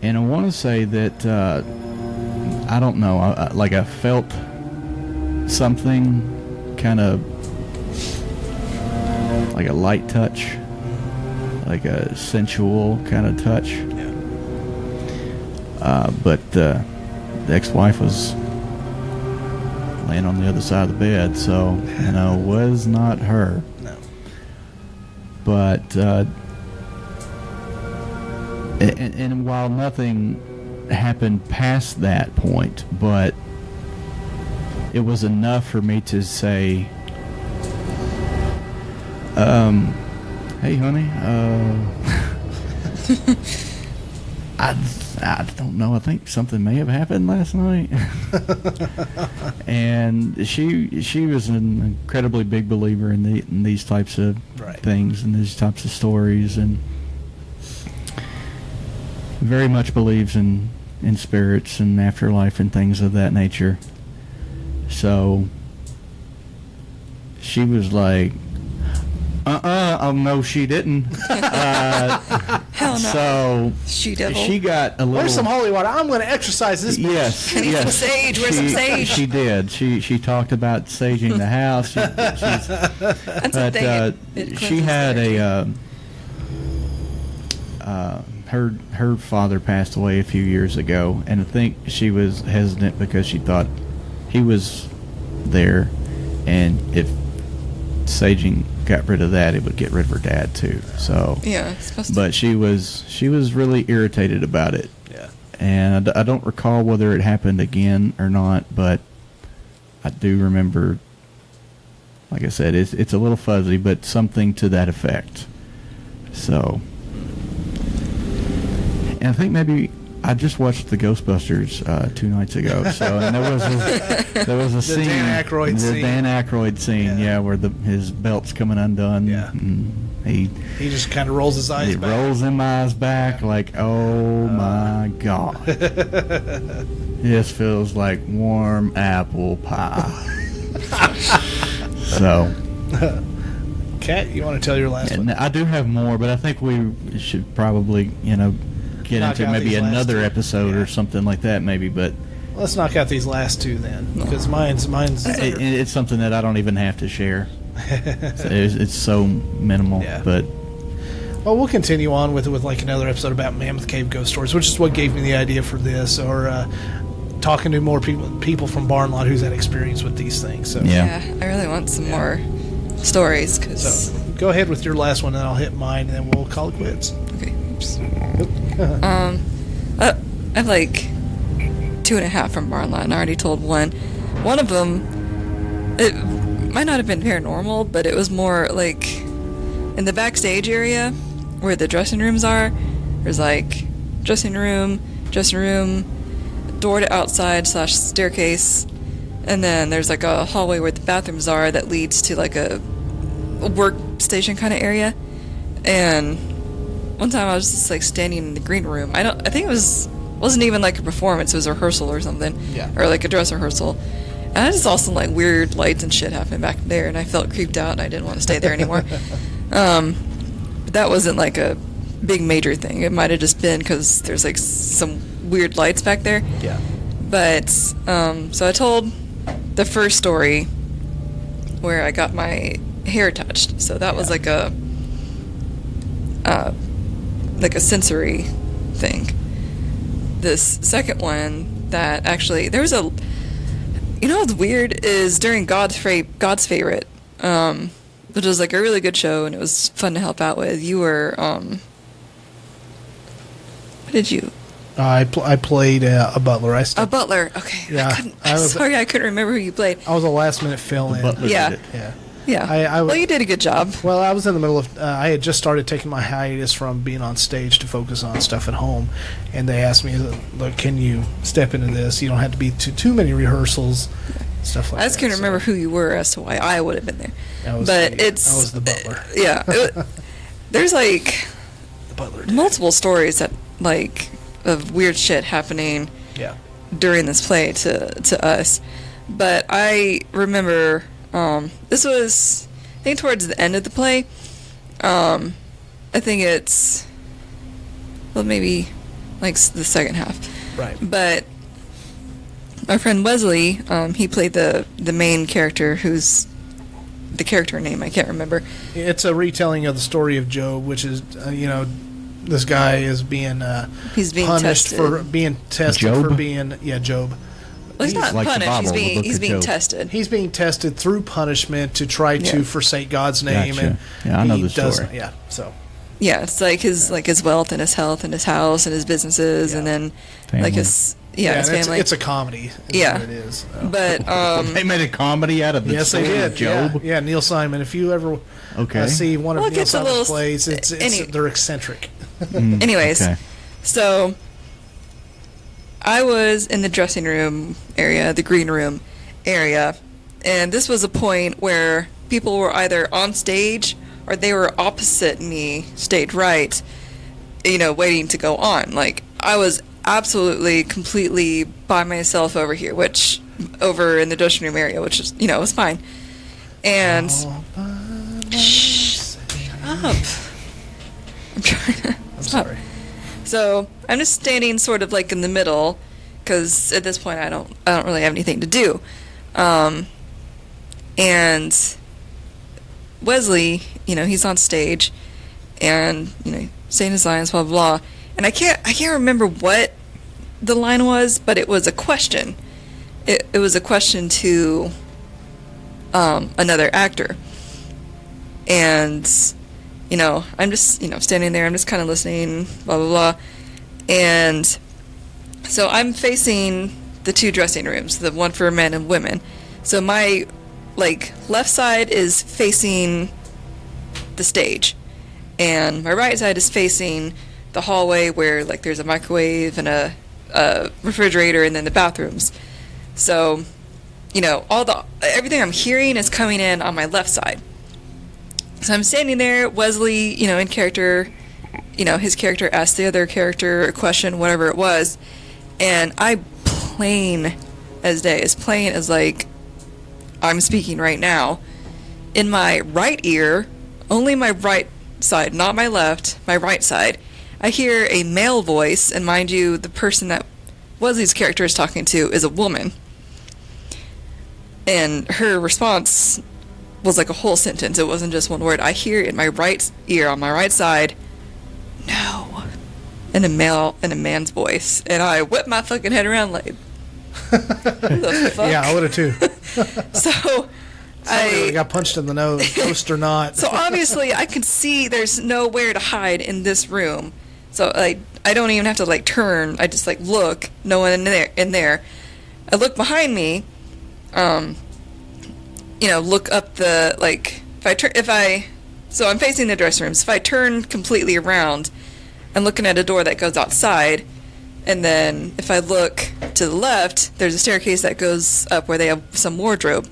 And I want to say that I don't know, I felt something kind of like a light touch, like a sensual kind of touch. Yeah. But the ex-wife was laying on the other side of the bed, so was not her. No. But and while nothing happened past that point, but it was enough for me to say, hey honey, I don't know, I think something may have happened last night. And she was an incredibly big believer in these types of Right. things and these types of stories, and very much believes in spirits and afterlife and things of that nature. So she was like, oh no, she didn't. Hell no. So She devil. she got a little. Where's some holy water? I'm going to exercise this. Yes, I need some yes. sage. Where's some sage? She did. She talked about saging the house. That's a thing. It She cleanses had there, her father passed away a few years ago, and I think she was hesitant because she thought he was there, and if saging got rid of that, it would get rid of her dad too. So Yeah, it's supposed to. but she was really irritated about it. Yeah. And I don't recall whether it happened again or not, but I do remember, like I said, it's a little fuzzy, but something to that effect. So, and I think maybe I just watched the Ghostbusters 2 nights ago. So, and there was a scene, Dan Aykroyd the scene. Dan Aykroyd scene, Yeah. where his belt's coming undone. Yeah. And he just kind of rolls his eyes He back. rolls them eyes back like, oh my God. This feels like warm apple pie. So, Kat, you want to tell your last and one? I do have more, but I think we should probably, get Knock into out maybe these last another two. episode Yeah. or something like that, maybe. But Let's knock out these last two then, because mine's. it's something that I don't even have to share. It's so minimal. Yeah. But Well, we'll continue on with like another episode about Mammoth Cave ghost stories, which is what gave me the idea for this, or talking to more people from Barn Lot who's had experience with these things. So Yeah. I really want some more stories because. So go ahead with your last one, and I'll hit mine, and then we'll call it quits. Okay. Oops. I have like 2.5 from Barn Lot, and I already told one. One of them, it might not have been paranormal, but it was more like in the backstage area where the dressing rooms are. There's like dressing room, door to outside / staircase, and then there's like a hallway where the bathrooms are that leads to like a workstation kind of area. And one time I was just like standing in the green room. I think it wasn't even like a performance. It was a rehearsal or something. Yeah. Or like a dress rehearsal. And I just saw some like weird lights and shit happening back there, and I felt creeped out, and I didn't want to stay there anymore. But that wasn't like a big major thing. It might have just been because there's like some weird lights back there. Yeah. But so I told the first story where I got my hair touched. So that was like a sensory thing. This second one that actually there was what's weird is during God's Favorite, which was like a really good show and it was fun to help out with. You were did you? I played a butler. A butler. Okay. Yeah, Sorry, I couldn't remember who you played. I was a last-minute fill-in. Butler Yeah. did it. Yeah. Yeah. Well, you did a good job. Well, I was in the middle of. I had just started taking my hiatus from being on stage to focus on stuff at home, and they asked me, "Look, can you step into this? You don't have to be too many rehearsals, stuff like that." I just couldn't remember who you were as to why I would have been there. I was the butler. Yeah. There's like The butler. Did. multiple stories that like of weird shit happening Yeah. during this play to us, but I remember. This was, I think, towards the end of the play. I think it's, well, maybe like the second half. Right. But our friend Wesley, he played the main character, who's the character name I can't remember. It's a retelling of the story of Job, which is, this guy is being He's being punished tested. for being tested Job? for being Job. Well, he's not like the punished. Bible, the book He's of being Job. tested. He's being tested through punishment to try to Yeah. forsake God's name, Gotcha. and Yeah, I know he the story. doesn't. Yeah, so Yeah, it's like his wealth and his health and his house and his businesses, and then Family. like his his and family. It's a comedy. Is Yeah. what it is. So. But They made a comedy out of the Yes, they story did. of Job. Yeah, Neil Simon. If you ever Okay. see one of Well, it Neil gets a Simon's little- plays, any- they're eccentric. anyways, Okay. so I was in the dressing room area, the green room area, and this was a point where people were either on stage or they were opposite me, stage right, waiting to go on. Like, I was absolutely, completely by myself over here, over in the dressing room area, which is, was fine. And, shut up. I'm trying to, I'm stop. sorry. So I'm just standing sort of like in the middle, because at this point I don't really have anything to do. And Wesley, he's on stage, and saying his lines, blah blah, blah. And I can't remember what the line was, but it was a question. It was a question to another actor, and I'm just standing there. I'm just kind of listening, blah blah blah, and so I'm facing the two dressing rooms, the one for men and women. So my left side is facing the stage, and my right side is facing the hallway where there's a microwave and a refrigerator, and then the bathrooms. So everything I'm hearing is coming in on my left side. So I'm standing there, Wesley, in character, his character asked the other character a question, whatever it was, and I plain as day, as plain as I'm speaking right now, in my right ear, only my right side, not my left, my right side, I hear a male voice, and mind you, the person that Wesley's character is talking to is a woman. And her response was like a whole sentence. It wasn't just one word. I hear in my right ear, on my right side, no, in a man's voice. And I whip my fucking head around like, who the fuck? Yeah, I would have too. So I got punched in the nose, ghost or not. So obviously I can see there's nowhere to hide in this room. So I don't even have to like turn. I just like look. No one in there. I look behind me. Look up the like. So I'm facing the dressing rooms. If I turn completely around, I'm looking at a door that goes outside. And then if I look to the left, there's a staircase that goes up where they have some wardrobe,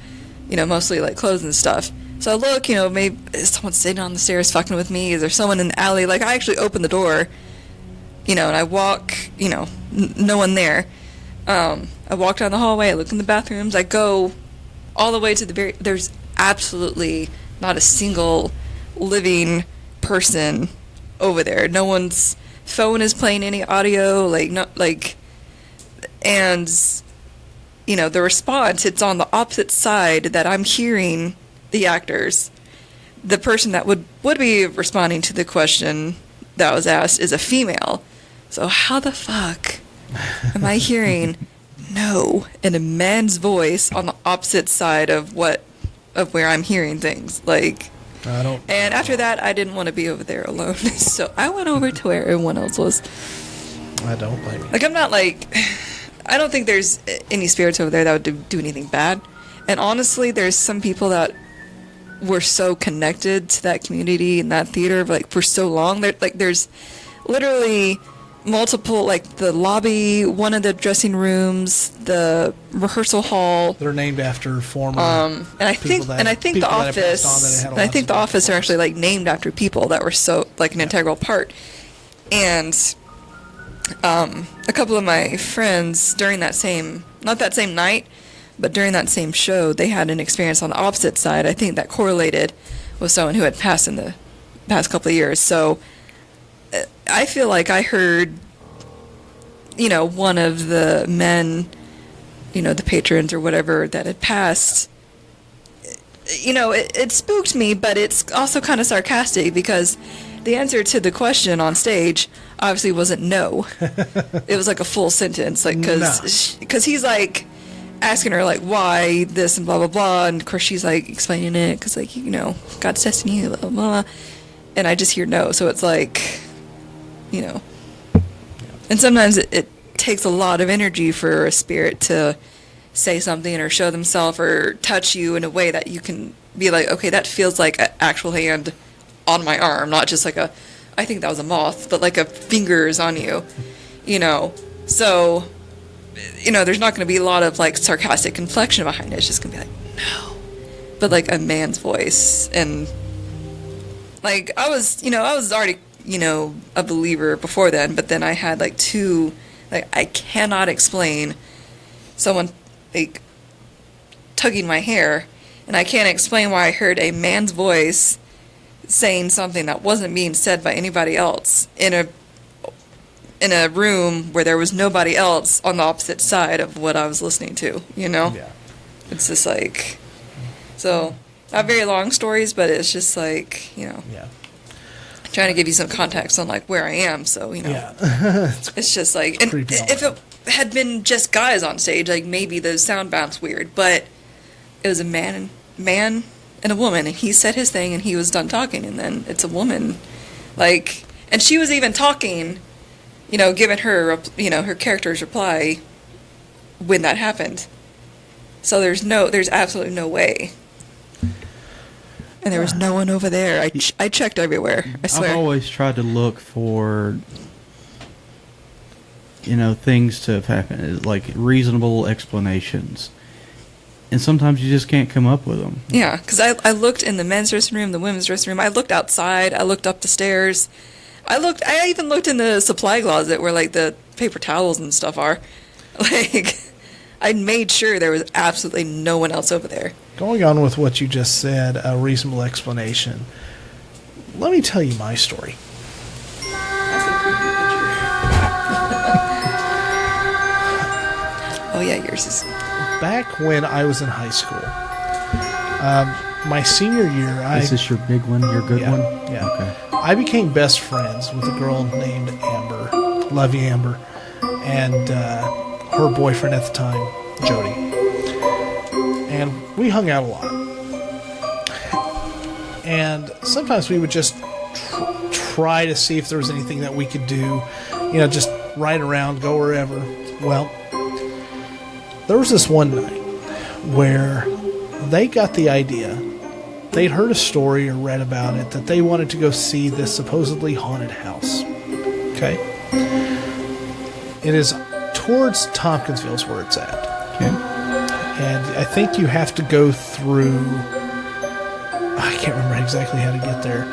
mostly like clothes and stuff. So I look, maybe is someone sitting on the stairs fucking with me? Is there someone in the alley? Like, I actually open the door, and I walk, no one there. I walk down the hallway, I look in the bathrooms, I go all the way to there's absolutely not a single living person over there. No one's phone is playing any audio, and the response, it's on the opposite side that I'm hearing the actors. The person that would be responding to the question that was asked is a female. So how the fuck am I hearing no in a man's voice on the opposite side of where I'm hearing things? I don't. And after that, I didn't want to be over there alone, so I went over to where everyone else was. I don't blame you. Like, I'm not like, I don't think there's any spirits over there that would do anything bad. And honestly, there's some people that were so connected to that community and that theater, like, for so long. There's literally multiple, like, the lobby, one of the dressing rooms, the rehearsal hall. They're named after former. And I think the office are actually, like, named after people that were so, like, an integral part. And a couple of my friends during that same, not that same night, but during that same show, they had an experience on the opposite side. I think that correlated with someone who had passed in the past couple of years. So I feel like I heard, one of the men, the patrons or whatever that had passed, it spooked me, but it's also kind of sarcastic because the answer to the question on stage obviously wasn't no. It was like a full sentence, like, because he's like asking her, like, why this and blah blah blah, and of course she's like explaining it because, like, God's testing you, blah blah blah, and I just hear no. So it's like, and sometimes it takes a lot of energy for a spirit to say something or show themselves or touch you in a way that you can be like, okay, that feels like an actual hand on my arm, not just like I think that was a moth, but like a fingers on you, so, there's not going to be a lot of, like, sarcastic inflection behind it. It's just going to be like, no, but like a man's voice. And like, I was already, a believer before then, but then I had like two, like, I cannot explain someone, like, tugging my hair, and I can't explain why I heard a man's voice saying something that wasn't being said by anybody else in a room where there was nobody else on the opposite side of what I was listening to, Yeah. It's just like, so, not very long stories, but it's just like, Yeah. trying to give you some context on, like, where I am, so, Yeah. it's just like, and if it had been just guys on stage, like, maybe the sound bounced weird, but it was a man and a woman, and he said his thing and he was done talking, and then it's a woman, like, and she was even talking, giving her, her character's reply when that happened. So there's absolutely no way. And there was no one over there. I checked everywhere, I swear. I've always tried to look for, things to have happened, like reasonable explanations. And sometimes you just can't come up with them. Yeah, because I looked in the men's dressing room, the women's dressing room. I looked outside. I looked up the stairs. I even looked in the supply closet where, like, the paper towels and stuff are. Like, I made sure there was absolutely no one else over there. Going on with what you just said, a reasonable explanation. Let me tell you my story. Oh yeah, yours is. Back when I was in high school, my senior year, Is this your big one, your good one? Yeah. Okay. I became best friends with a girl named Amber. Love you, Amber. And her boyfriend at the time, Jody. And we hung out a lot. And sometimes we would just try to see if there was anything that we could do. Just ride around, go wherever. Well, there was this one night where they got the idea. They'd heard a story or read about it that they wanted to go see this supposedly haunted house. Okay? It is towards Tompkinsville is where it's at. Okay. And I think you have to go through... I can't remember exactly how to get there.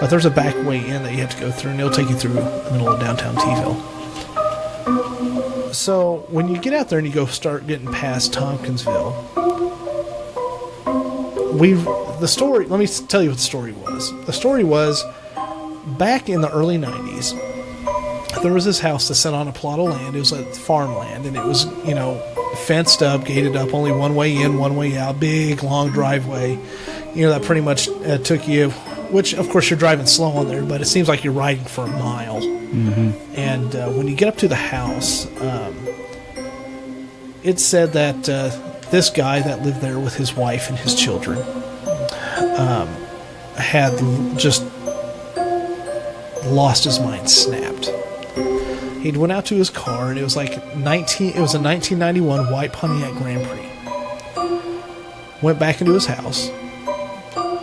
But there's a back way in that you have to go through, and it'll take you through the middle of downtown T-ville. So when you get out there and you go start getting past Tompkinsville, let me tell you what the story was. The story was, back in the early 90s, there was this house that sat on a plot of land. It was like farmland, and it was, fenced up, gated up, only one way in, one way out, big, long driveway, that pretty much took you, which, of course, you're driving slow on there, but it seems like you're riding for a mile. Mm-hmm. And when you get up to the house, it said that this guy that lived there with his wife and his children had just lost his mind, snapped. He'd went out to his car, and it was like it was a 1991 white Pontiac Grand Prix. Went back into his house,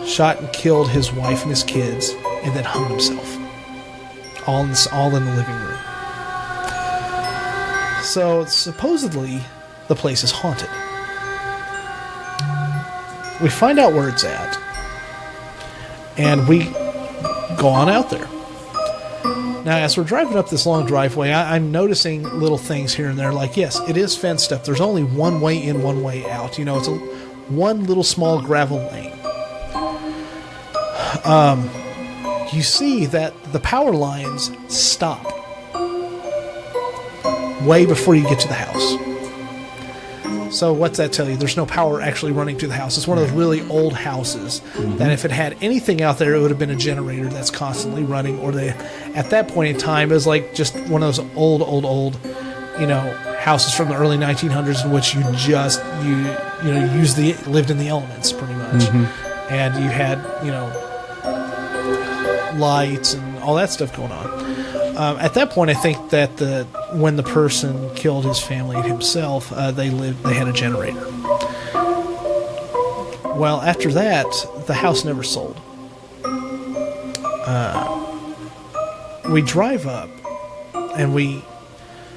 shot and killed his wife and his kids, and then hung himself. All in the living room. So supposedly, the place is haunted. We find out where it's at, and we go on out there. Now, as we're driving up this long driveway, I'm noticing little things here and there. Like, yes, it is fenced up. There's only one way in, one way out. You know, it's one little small gravel lane. You see that the power lines stop way before you get to the house. So what's that tell you? There's no power actually running to the house. It's one of those really old houses that if it had anything out there, it would have been a generator that's constantly running. Or at that point in time, it was like just one of those old, you know, houses from the early 1900s in which you lived in the elements pretty much, and you had, you know, lights and all that stuff going on. At that point, I think that when the person killed his family and himself, they had a generator. Well, after that, the house never sold. We drive up, and we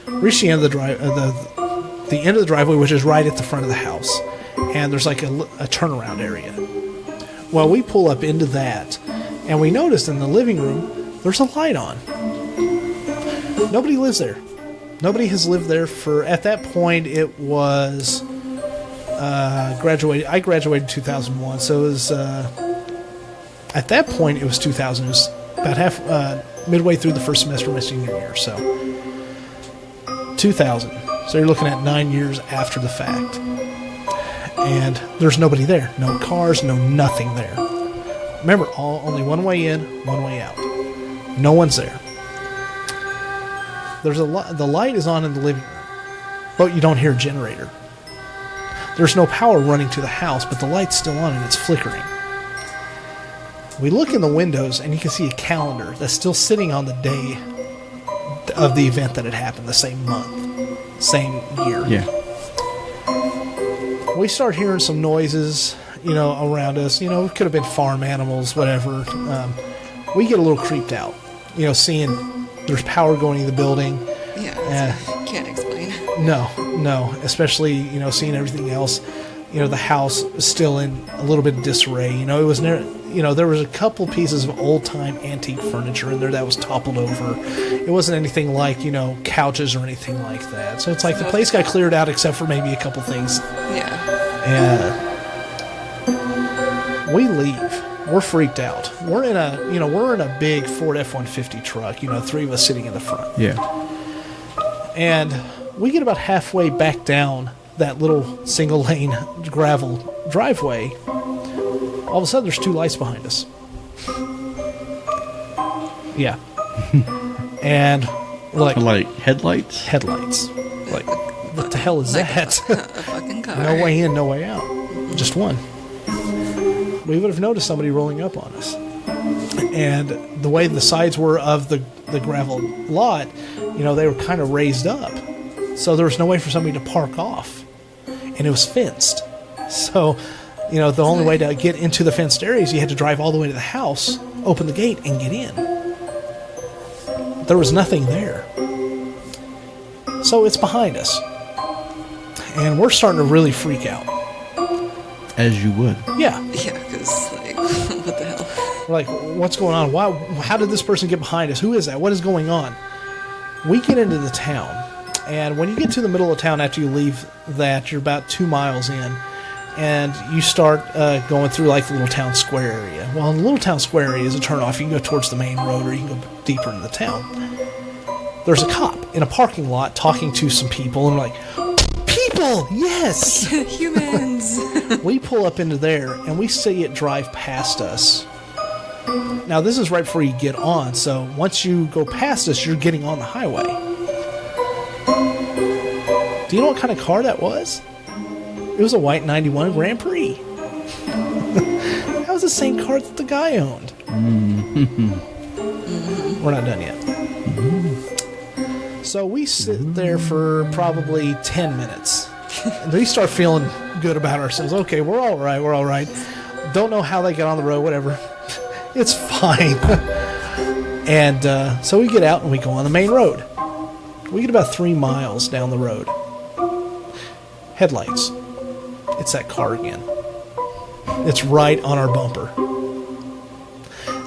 reach the end of the end of the driveway, which is right at the front of the house, and there's like a turnaround area. Well, we pull up into that, and we notice in the living room there's a light on. Nobody lives there. Nobody has lived there at that point, it was graduated. I graduated in 2001, so it was at that point it was 2000. It was about midway through the first semester of my senior year, so 2000. So you're looking at 9 years after the fact, and there's nobody there. No cars, no nothing there. Remember, only one way in, one way out. No one's there. The light is on in the living room, but you don't hear a generator. There's no power running to the house, but the light's still on and it's flickering. We look in the windows and you can see a calendar that's still sitting on the day of the event that had happened, the same month, same year. Yeah. We start hearing some noises, you know, around us. You know, it could have been farm animals, whatever. We get a little creeped out, you know, seeing there's power going in the building. Yeah, can't explain. No, especially, you know, seeing everything else. You know, the house is still in a little bit of disarray. You know, it was never, you know, there was a couple pieces of old-time antique furniture in there that was toppled over. It wasn't anything like, you know, couches or anything like that. So it's like the place got cleared out except for maybe a couple things. Yeah. And we leave. We're freaked out. We're in a big Ford F-150 truck, you know, three of us sitting in the front. Yeah. And we get about halfway back down that little single lane gravel driveway. All of a sudden there's two lights behind us. Yeah. And like headlights? Headlights. Like, what the hell is that? A fucking car. No way in, no way out. Just one. We would have noticed somebody rolling up on us. And the way the sides were of the gravel lot, you know, they were kind of raised up. So there was no way for somebody to park off. And it was fenced. So, you know, the only way to get into the fenced areas, you had to drive all the way to the house, open the gate, and get in. There was nothing there. So it's behind us. And we're starting to really freak out. As you would. Yeah. Yeah, because, like, what the hell? We're like, what's going on? Why? How did this person get behind us? Who is that? What is going on? We get into the town, and when you get to the middle of town after you leave that, you're about 2 miles in, and you start going through, like, the little town square area. Well, in the little town square area is a turnoff. You can go towards the main road, or you can go deeper into the town. There's a cop in a parking lot talking to some people, and we're like, people! Yes! Humans! We pull up into there, and we see it drive past us. Now, this is right before you get on, so once you go past us, you're getting on the highway. Do you know what kind of car that was? It was a white 91 Grand Prix. That was the same car that the guy owned. We're not done yet. So we sit there for probably 10 minutes. And we start feeling good about ourselves. Okay, we're all right. We're all right. Don't know how they got on the road, whatever. It's fine. And so we get out and we go on the main road. We get about 3 miles down the road. Headlights. It's that car again. It's right on our bumper.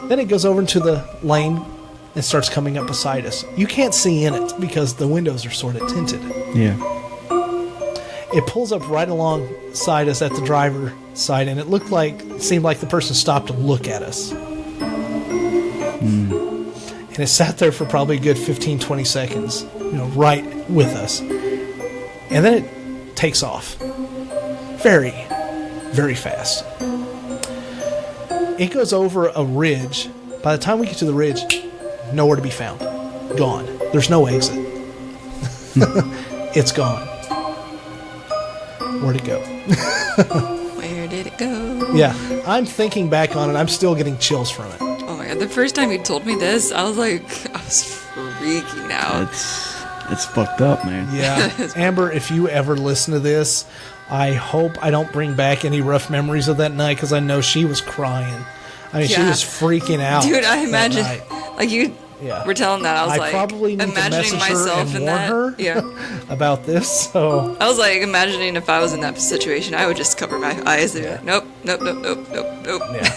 Then it goes over into the lane and starts coming up beside us. You can't see in it because the windows are sort of tinted. Yeah. It pulls up right alongside us at the driver's side, and it seemed like the person stopped to look at us. And it sat there for probably a good 15, 20 seconds, right with us. And then it takes off. Very, very fast. It goes over a ridge. By the time we get to the ridge, nowhere to be found. Gone. There's no exit. It's gone. Where'd it go? Where did it go? Yeah, I'm thinking back on it. I'm still getting chills from it. Oh my god, the first time you told me this, I was freaking out. It's fucked up, man. Yeah. Amber, if you ever listen to this, I hope I don't bring back any rough memories of that night, because I know she was crying. I mean, she was freaking out. Dude, I imagine, like you Yeah. were telling that, I was like, probably need to imagining message her myself and in warn that. her Yeah. about this. So I was like imagining if I was in that situation, I would just cover my eyes and be like, nope, nope, nope, nope, nope, nope. yeah,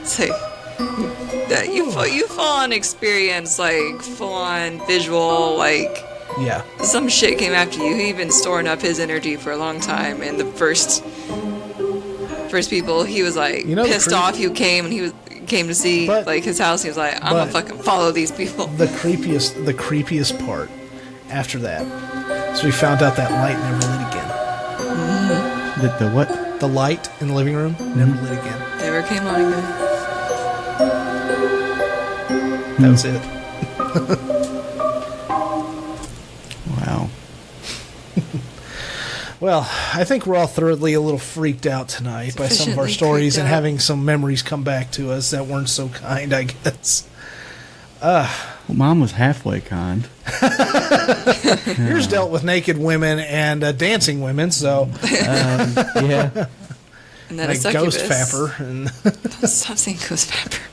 It's like that you full on experience, like full on visual, like yeah, some shit came after you. He been storing up his energy for a long time, and the first people he was like pissed off. He came to see like his house. He was like, I'm gonna fucking follow these people. the creepiest part after that, so we found out that light never lit again. The what? The light in the living room never lit again. Never came on again. That was it. Wow. Well, I think we're all thoroughly a little freaked out tonight by some of our Sufficiently stories freaked and out. having some memories come back to us that weren't so kind, I guess. Well, mine was halfway kind. Yours dealt with naked women and dancing women, so Yeah. And then like a succubus. ghost fapper. And Stop saying ghost fapper.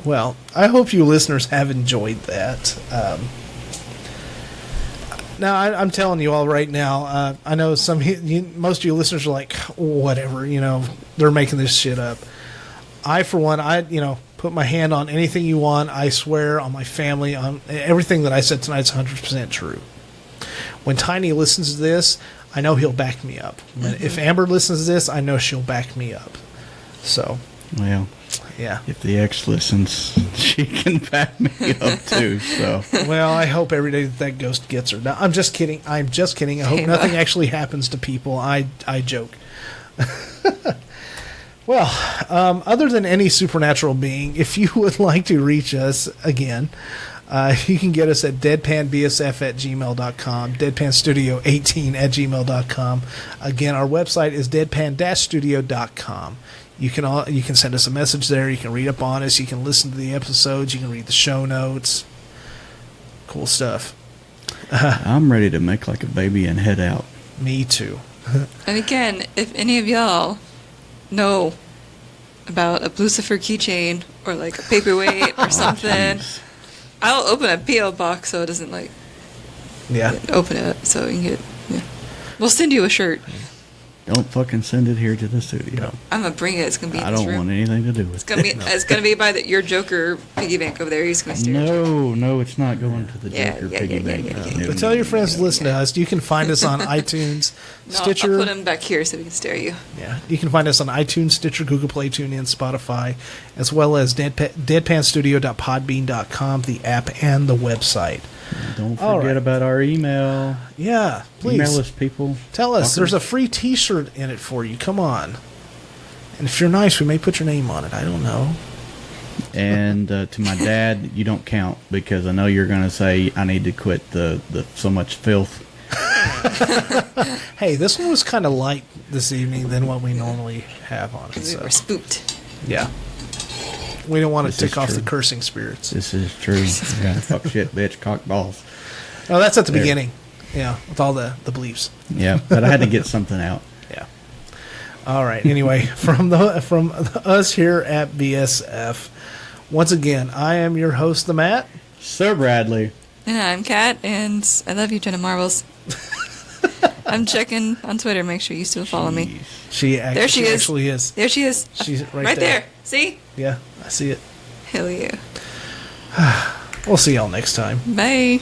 well, I hope you listeners have enjoyed that. Now, I'm telling you all right now, I know most of you listeners are like, whatever, they're making this shit up. I, for one, put my hand on anything you want. I swear on my family, on everything that I said tonight is 100% true. When Tiny listens to this, I know he'll back me up. If Amber listens to this, I know she'll back me up. So, Well, yeah. if the ex listens, she can back me up too. So Well, I hope every day that ghost gets her. No, I'm just kidding. I hope nothing actually happens to people. I joke. Well, other than any supernatural being, if you would like to reach us again, you can get us at deadpanbsf@gmail.com, deadpanstudio18@gmail.com. Again, our website is deadpan-studio.com. You can send us a message there. You can read up on us. You can listen to the episodes. You can read the show notes. Cool stuff. I'm ready to make like a baby and head out. Me too. And again, if any of y'all know about a Lucifer keychain or like a paperweight or something, jeez. I'll open a P.O. box so it doesn't like Yeah. open it up so you can get it. Yeah. We'll send you a shirt. Don't fucking send it here to the studio. I'm gonna bring it. It's gonna be in I this don't room. want anything to do with It's gonna be. it. It's gonna be by your Joker piggy bank over there. He's gonna steer it. No, it's not going to the Yeah, Joker yeah, piggy yeah, bank. yeah, yeah, No, But tell your friends to listen to us. You can find us on iTunes, No, Stitcher. I'll put him back here so we can stare at you. Yeah, you can find us on iTunes, Stitcher, Google Play, TuneIn, Spotify, as well as deadpanstudio.podbean.com, the app and the website. Don't All forget right. about our email. Yeah, please Email us, people. tell us. Fuckers. There's a free T-shirt in it for you. Come on. And if you're nice, we may put your name on it. I don't know. And to my dad, you don't count because I know you're going to say I need to quit the so much filth. Hey, this one was kind of light this evening than what we normally have on it. We So were spooked. yeah. We don't want to This tick is off true. the cursing spirits. This is true. Yeah, fuck shit, bitch, cock balls. Oh, that's at the There. beginning. Yeah, with all the bleeps. Yeah, but I had to get something out. Yeah. All right. Anyway, from us here at BSF, once again, I am your host, the Matt. Sir Bradley. And I'm Kat, and I love you, Jenna Marbles. I'm checking on Twitter. Make sure you still follow me. There she is. Actually is. There she is. She's Right there. See? Yeah, I see it. Hell yeah. We'll see y'all next time. Bye.